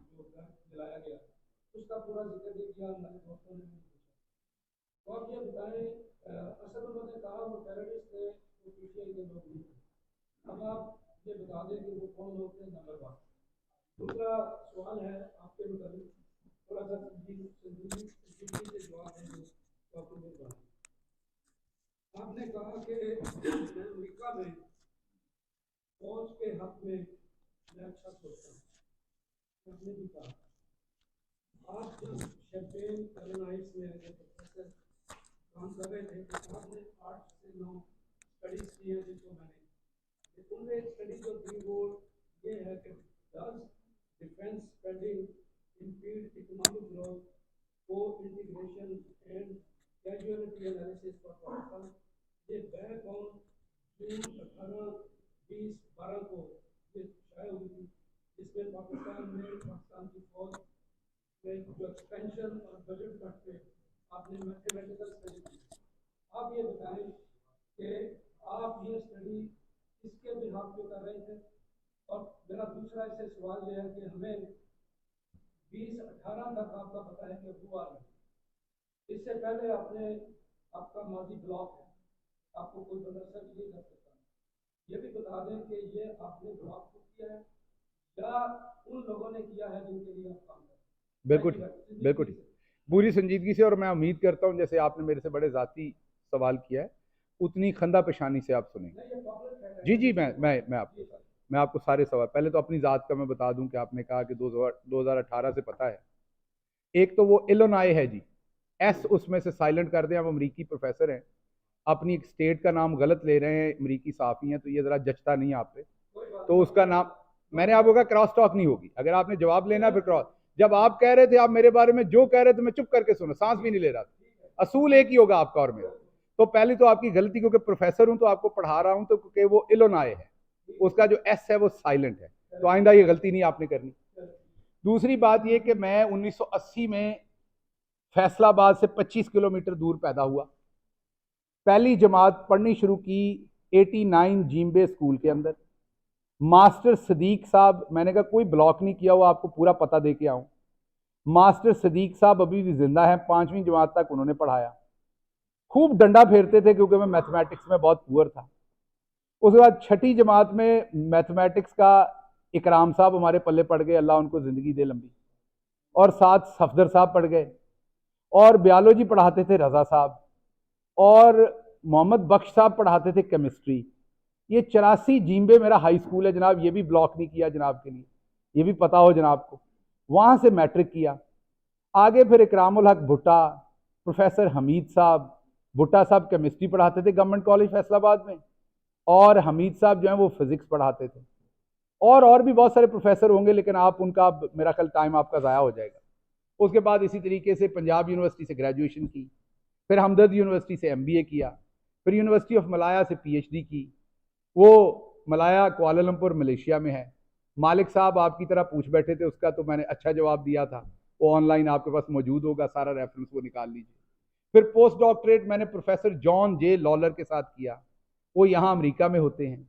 जो घर जलाया गया, उसका पूरा जिक्र भी किया हमारे दोस्तों ने पूछा। तो आप ये बताएं, असद ने कहा वो टेररिस्ट थे, वो पीटीआई के लोग नहीं थे। अब आप ये बता दें कि वो कौन लोग थे, नंबर 1। दूसरा सवाल है आपके मुताबिक, थोड़ा सा संजीवनी से जवाब देंगे तो आपको मिल जाए। आपने कहा कि अमेरिका में फौज के हक में मैं अच्छा सोचता हूँ, आपने भी कहा। आप जब शैंपेन कैरोलाइन्स में एज ए प्रोफेसर काम कर रहे थे तो आपने 8 से 9 स्टडीज की है जिनको मैंने उनमें एक स्टडी जो दी वो ये है कि does defence spending impede economic growth, co-integration and casualty analysis for Pakistan. ये बैक ऑन जून 18, 20, 12 को ये शाया हुई थी, जिसमें पाकिस्तान की फौज में जो एक्सपेंशन और बजट कट पे आपने मैथमेटिकल स्टडी की। आप ये बताएं कि आप ये स्टडी किसके बिहाफ पे कर रहे थे, और मेरा दूसरा इससे सवाल यह है कि हमें 2018 तक आपका पता है कि हुआ नहीं, इससे पहले आपने आपका माजी ब्लॉक है, आपको कोई बंदा सर्च नहीं कर सकता। ये भी बता दें कि ये आपने ब्लॉक को किया है या उन लोगों ने किया है जिनके लिए आप काम कर रहे हैं। बिल्कुल बिल्कुल पूरी संजीदगी से, और मैं उम्मीद करता हूं जैसे आपने मेरे से बड़े ज़ाती सवाल किया है उतनी खंदा पेशानी से आप सुनेंगे। जी जी मैं आपको सारे सवाल, पहले तो अपनी ज़ात का मैं बता दूं कि आपने कहा कि 2018 से पता है। एक तो वो इलोनाई है जी, एस उसमें से साइलेंट कर दें, आप अमरीकी प्रोफेसर हैं, अपनी एक स्टेट का नाम गलत ले रहे हैं, अमरीकी साफ़ी हैं, तो ये ज़रा जचता नहीं आप पे। तो उसका नाम मैंने आपको कहा क्रॉस टॉक नहीं होगी, अगर आपने जवाब लेना फिर क्रॉस। जब आप कह रहे थे आप मेरे बारे में जो कह रहे थे मैं चुप करके सुना, सांस भी नहीं ले रहा था। असूल एक ही होगा आपका और मेरा। तो पहली तो आपकी गलती, क्योंकि प्रोफेसर हूं तो आपको पढ़ा रहा हूं, तो क्योंकि वो इलोनाई है उसका जो एस है वो साइलेंट है, तो आइंदा ये गलती नहीं आपने करनी। दूसरी बात ये कि मैं 1980 में फैसलाबाद से 25 किलोमीटर दूर पैदा हुआ, पहली जमात पढ़नी शुरू की 89 जिम्बे स्कूल के अंदर। मास्टर सदीक साहब, मैंने कहा कोई ब्लॉक नहीं किया हुआ, आपको पूरा पता दे के आऊं। मास्टर सदीक साहब अभी भी जिंदा हैं, 5वीं जमात तक उन्होंने पढ़ाया। खूब डंडा फेरते थे क्योंकि मैं मैथमेटिक्स में बहुत पुअर था। उसके बाद 6ठी जमात में मैथमेटिक्स का इकराम साहब हमारे पल्ले पड़ गए, अल्लाह उनको ज़िंदगी दे लंबी, और साथ सफदर साहब पढ़ गए, और बायोलॉजी पढ़ाते थे रज़ा साहब, और मोहम्मद बख्श साहब पढ़ाते थे केमिस्ट्री। ये 84 जिम्बे मेरा हाई स्कूल है जनाब, ये भी ब्लॉक नहीं किया जनाब के लिए, ये भी पता हो जनाब को। वहाँ से मैट्रिक किया, आगे फिर इकरामुल हक भुट्टा, प्रोफेसर हमीद साहब, भुट्टा साहब केमिस्ट्री पढ़ाते थे गवर्नमेंट कॉलेज फैसलाबाद में, और हमीद साहब जो हैं वो फिजिक्स पढ़ाते थे, और भी बहुत सारे प्रोफेसर होंगे, लेकिन आप उनका मेरा कल टाइम आपका ज़ाया हो जाएगा। उसके बाद इसी तरीके से पंजाब यूनिवर्सिटी से ग्रेजुएशन की, फिर हमदर्द यूनिवर्सिटी से MBA किया, फिर यूनिवर्सिटी ऑफ मलाया से PhD की। वो मलाया कुआलालंपुर मलेशिया में है। मालिक साहब आपकी तरह पूछ बैठे थे, उसका तो मैंने अच्छा जवाब दिया था, वो ऑनलाइन आपके पास मौजूद होगा, सारा रेफरेंस वो निकाल लीजिए। फिर पोस्ट डॉक्टरेट मैंने प्रोफेसर जॉन जे लॉलर के साथ किया, वो यहाँ अमेरिका में होते हैं।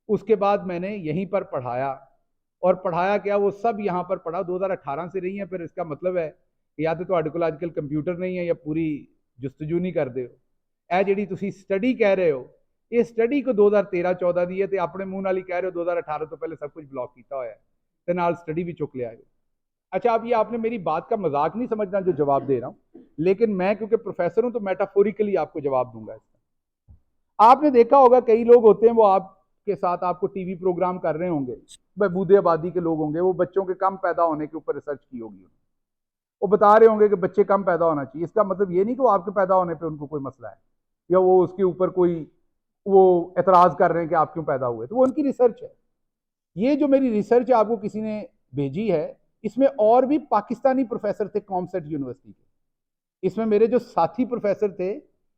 उसके बाद मैंने यहीं पर पढ़ाया, और पढ़ाया क्या, वो सब यहाँ पर पढ़ा। 2018 से रही है, फिर इसका मतलब है कि या तो ਤੁਹਾਡੇ ਕੋਲ आजकल कंप्यूटर नहीं है या पूरी जुस्तजू नहीं करते हो। ਇਹ ਜਿਹੜੀ ਤੁਸੀਂ स्टडी कह रहे हो, ये स्टडी को 2013-14 दी है, तो अपने मुंह नाल ही कह रहे हो 2018 तो पहले सब कुछ ब्लॉक किया हुआ है, तो नाल स्टडी भी चुक लिया है। अच्छा, अब ये आपने मेरी बात का मजाक नहीं समझना जो जवाब दे रहा हूँ, लेकिन मैं क्योंकि प्रोफेसर हूं तो मेटाफोरिकली आपको जवाब दूंगा इसका। आपने देखा होगा कई लोग होते हैं वो आपके साथ आपको टीवी प्रोग्राम कर रहे होंगे, बूढ़े आबादी के लोग होंगे, वो बच्चों के कम पैदा होने के ऊपर रिसर्च की होगी, वो बता रहे होंगे कि बच्चे कम पैदा होना चाहिए। इसका मतलब ये नहीं कि वो आपके पैदा होने पे उनको कोई मसला है या वो उसके ऊपर कोई वो एतराज कर रहे हैं कि आप क्यों पैदा हुए, तो वो उनकी रिसर्च है। ये जो मेरी रिसर्च आपको किसी ने भेजी है, इसमें और भी पाकिस्तानी प्रोफेसर थे कॉमसेट यूनिवर्सिटी के। इसमें मेरे जो साथी प्रोफेसर थे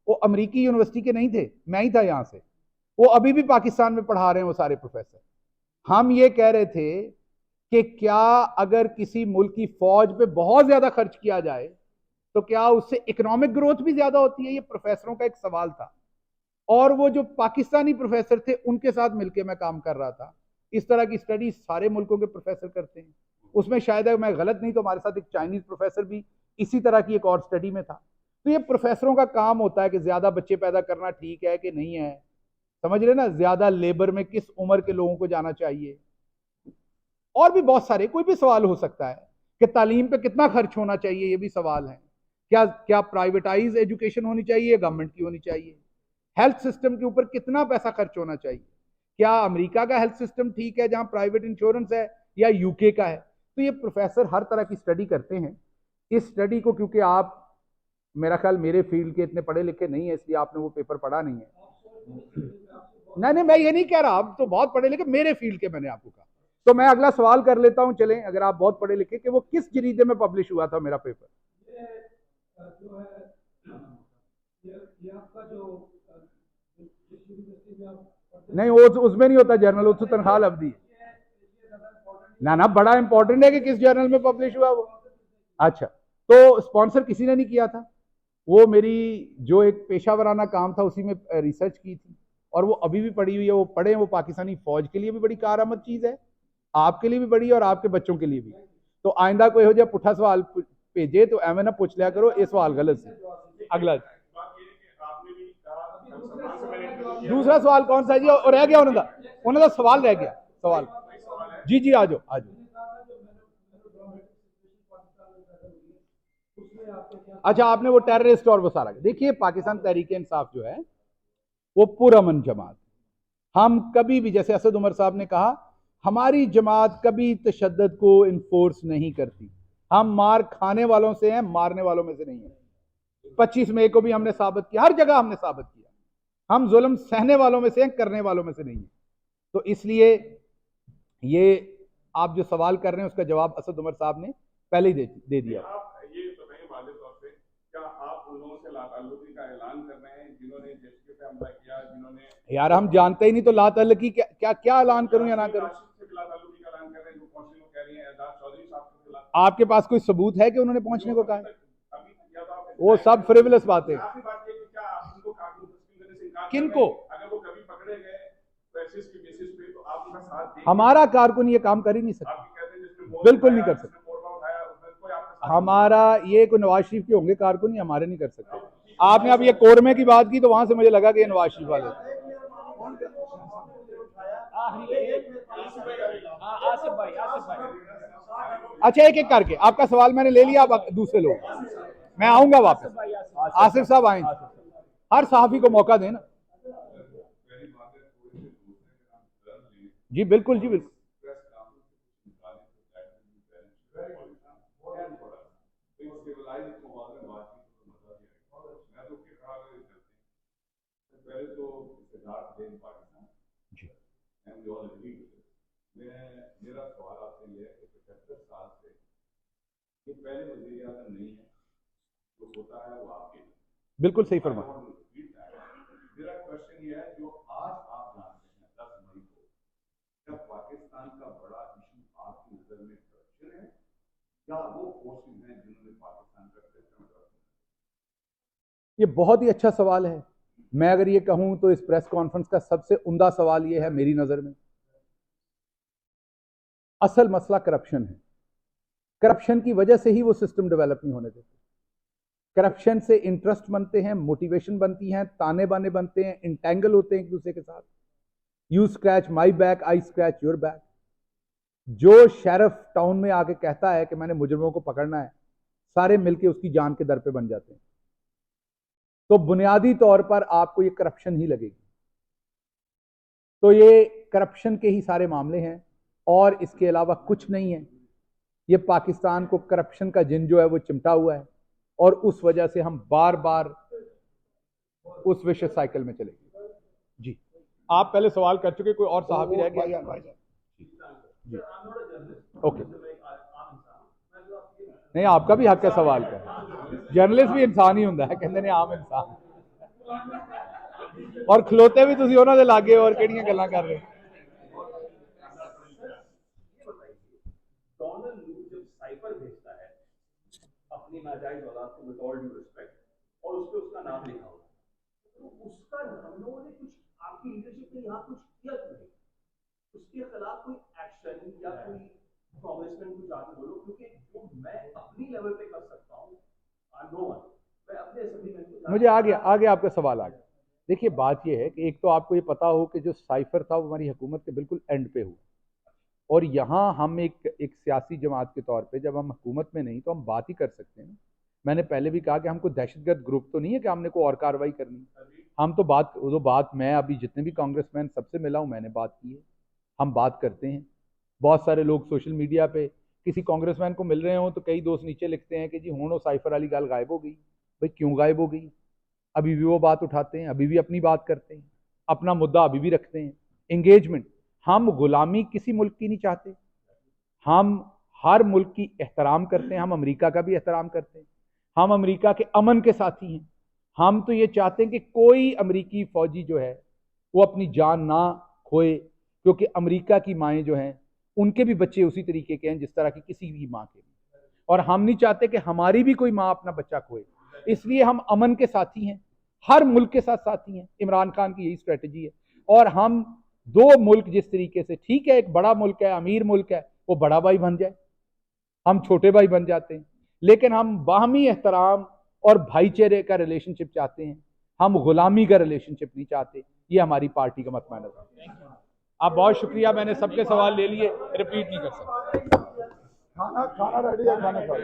वो अमेरिकी यूनिवर्सिटी के नहीं थे, मैं ही था यहाँ से, वो अभी भी पाकिस्तान में पढ़ा रहे हैं वो सारे प्रोफेसर। हम ये कह रहे थे कि क्या अगर किसी मुल्क की फौज पे बहुत ज्यादा खर्च किया जाए तो क्या उससे इकोनॉमिक ग्रोथ भी ज्यादा होती है, ये प्रोफेसरों का एक सवाल था। और वो जो पाकिस्तानी प्रोफेसर थे उनके साथ मिलकर मैं काम कर रहा था। इस तरह की स्टडी सारे मुल्कों के प्रोफेसर करते हैं, उसमें शायद मैं गलत नहीं तो हमारे साथ एक चाइनीज प्रोफेसर भी इसी तरह की एक और स्टडी में था। तो ये प्रोफेसरों का काम होता है कि ज्यादा बच्चे पैदा करना ठीक है कि नहीं है, समझ रहे ना, ज्यादा लेबर में किस उम्र के लोगों को जाना चाहिए, और भी बहुत सारे, कोई भी सवाल हो सकता है कि तालीम पे कितना खर्च होना चाहिए, ये भी सवाल है। क्या प्राइवेटाइज एजुकेशन होनी चाहिए, गवर्नमेंट की होनी चाहिए, हेल्थ सिस्टम के ऊपर कितना पैसा खर्च होना चाहिए, क्या अमेरिका का हेल्थ सिस्टम ठीक है जहां प्राइवेट इंश्योरेंस है या यूके का है। तो ये प्रोफेसर हर तरह की स्टडी करते हैं। इस स्टडी को, क्योंकि आप मेरा ख्याल मेरे फील्ड के इतने पढ़े लिखे नहीं है, इसलिए आपने वो पेपर पढ़ा नहीं है। नहीं, मैं ये नहीं कह रहा, आप तो बहुत पढ़े लिखे, मेरे फील्ड के मैंने आपको कहा। तो मैं अगला सवाल कर लेता हूं, चलें, अगर आप बहुत पढ़े लिखे, कि वो किस जरीदे में पब्लिश हुआ था मेरा पेपर? जो है ये आपका जो यूनिवर्सिटी में आप नहीं, वो उसमें नहीं होता जर्नल, वो तो तनख्वाह अवधि है। ना बड़ा इंपॉर्टेंट है कि किस जर्नल में पब्लिश हुआ वो। अच्छा, तो स्पॉन्सर किसी ने नहीं किया था, वो मेरी जो एक पेशावराना काम था उसी में रिसर्च की थी, और वो अभी भी पड़ी हुई है। वो पढ़े, वो पाकिस्तानी फौज के लिए भी बड़ी कारआमद चीज है, आपके लिए भी बड़ी है, और आपके बच्चों के लिए भी। तो आइंदा कोई हो जाए पुट्ठा सवाल भेजे तो एवं ना पूछ लिया करो, ये सवाल गलत से। अगला दूसरा सवाल कौन सा है जी? और रह गया उन्होंने सवाल रह गया, सवाल। जी जी, आ जाओ आ जाओ। अच्छा, आपने वो टेररिस्ट और वो सारा, देखिए पाकिस्तान तहरीक इंसाफ जो है वो पुरअमन जमात, हम कभी भी, जैसे असद उमर साहब ने कहा, हमारी जमात कभी तशद्दुद को इन्फोर्स नहीं करती। हम मार खाने वालों से हैं, मारने वालों में से नहीं है। 25 मई को भी हमने साबित किया, हर जगह हमने साबित किया, हम जुल्म सहने वालों में से हैं, करने वालों में से नहीं है। तो इसलिए ये आप जो सवाल कर रहे हैं उसका जवाब असद उमर साहब ने पहले ही दे दिया। ये बताइए वादे तौर पे, क्या आप उन लोगों से लाताल्लुकी का ऐलान कर रहे हैं जिन्होंने जेएसके पे हमला किया, जिन्होंने? यार हम जानते ही नहीं तो लाताल्लुकी क्या क्या ऐलान करूं या ना करूं? आपके पास कोई सबूत है कि उन्होंने पहुंचने को कहा? वो सब फ्रिवलस बातें। किनको? हमारा कारकुन ये काम कर ही नहीं सकता, बिल्कुल नहीं कर सकता। हमारा ये कोई नवाज शरीफ के होंगे कारकुन, ही हमारे नहीं कर सकते। आपने अब ये कोरमे की बात की तो वहां से मुझे लगा कि ये नवाज शरीफ वाले। अच्छा, एक एक करके आपका सवाल मैंने ले लिया, अब दूसरे लोग, मैं आऊंगा वापस। आसिफ साहब आएंगे, हर सहाफी को मौका देना। जी बिल्कुल, जी बिल्कुल। मेरा सवाल आपसे ये है कि 75 साल से ये पहले वज़ीर आज़म नहीं है, जो होता है वो आपके। बिल्कुल सही फरमा। मेरा क्वेश्चन ये है, जो आज आप जानते हैं 10 मई को, क्या पाकिस्तान का बड़ा इशू आपकी नजर में करप्शन है या वो फोर्सेस हैं जिन्होंने पाकिस्तान का सिस्टम करप्शन? ये बहुत ही अच्छा सवाल है। मैं अगर ये कहूं तो इस प्रेस कॉन्फ्रेंस का सबसे उम्दा सवाल ये है मेरी नजर में, असल मसला करप्शन है। करप्शन की वजह से ही वो सिस्टम डेवलप नहीं होने देते। करप्शन से इंटरेस्ट बनते हैं, मोटिवेशन बनती हैं, ताने बाने बनते हैं, इंटेंगल होते हैं एक दूसरे के साथ। You scratch my back, I scratch your back. जो शेरिफ टाउन में आके कहता है कि मैंने मुजरिमों को पकड़ना है, सारे मिलके उसकी जान के दर पे बन जाते हैं। तो बुनियादी तौर पर आपको ये करप्शन ही लगेगी। तो ये करप्शन के ही सारे मामले हैं और इसके अलावा कुछ नहीं है। ये पाकिस्तान को करप्शन का जिन जो है वो चिमटा हुआ है, और उस वजह से हम बार बार उस विशेष साइकिल में चले गए। जी, आप पहले सवाल कर चुके, कोई और साहब रह गया? जी, ओके। नहीं, आपका भी हक है सवाल का। जर्नलिस्ट भी इंसान ही होता है, कहते ने आम इंसान। और खलोते भी तुसी उन्होंने लागे और केड़ियां गल्लां कर रहे हो। डोनाल्ड लू जब साइफर भेजता है अपनी नाजायज औलाद को, विद ऑल ड्यू रिस्पेक्ट, और उस पे उसका नाम लिखा होता है, तो उसका हम लोगों ने कुछ, आपकी लीडरशिप ने यहाँ कुछ किया क्यों नहीं? उसके खिलाफ कोई एक्शन या कोई कांग्रेसमैन को जाके बोलो, क्योंकि जो मैं अपनी लेवल पे कर सकता हूँ, नो वन, मैं अपने असेंबलीमैन को। मुझे आगे आपका सवाल आ गया। देखिए, बात यह है कि एक तो आपको ये पता हो कि जो साइफर था वो हमारी हुकूमत के बिल्कुल एंड पे हुआ, और यहाँ हम एक सियासी जमात के तौर पे जब हम हुकूमत में नहीं तो हम बात ही कर सकते हैं। मैंने पहले भी कहा कि हमको दहशतगर्द ग्रुप तो नहीं है कि हमने कोई और कार्रवाई करनी। हम तो बात मैं अभी जितने भी कांग्रेसमैन सबसे मिला हूँ, मैंने बात की है, हम बात करते हैं। बहुत सारे लोग सोशल मीडिया पे किसी कांग्रेसमैन को मिल रहे हो तो कई दोस्त नीचे लिखते हैं कि जी हुण वो साइफर वाली गल गायब हो गई। भाई क्यों गायब हो गई? अभी भी वो बात उठाते हैं, अभी भी अपनी बात करते हैं, अपना मुद्दा अभी भी रखते हैं। एंगेजमेंट, हम गुलामी किसी मुल्क की नहीं चाहते, हम हर मुल्क की एहतराम करते हैं, हम अमेरिका का भी एहतराम करते हैं, हम अमेरिका के अमन के साथी हैं। हम तो ये चाहते हैं कि कोई अमेरिकी फौजी जो है वो अपनी जान ना खोए, क्योंकि अमेरिका की माएँ जो हैं उनके भी बच्चे उसी तरीके के हैं जिस तरह की किसी भी माँ के, और हम नहीं चाहते कि हमारी भी कोई माँ अपना बच्चा खोए। इसलिए हम अमन के साथी हैं, हर मुल्क के साथ साथी हैं। इमरान खान की यही स्ट्रेटजी है। और हम दो मुल्क जिस तरीके से, ठीक है एक बड़ा मुल्क है, अमीर मुल्क है, वो बड़ा भाई बन जाए, हम छोटे भाई बन जाते हैं, लेकिन हम बाहमी एहतराम और भाईचारे का रिलेशनशिप चाहते हैं, हम गुलामी का रिलेशनशिप नहीं चाहते। ये हमारी पार्टी का मतमा नज़र है। आप बहुत शुक्रिया, मैंने सबके सवाल ले लिए, रिपीट नहीं कर सकता। खाना रेडी है, खाना खा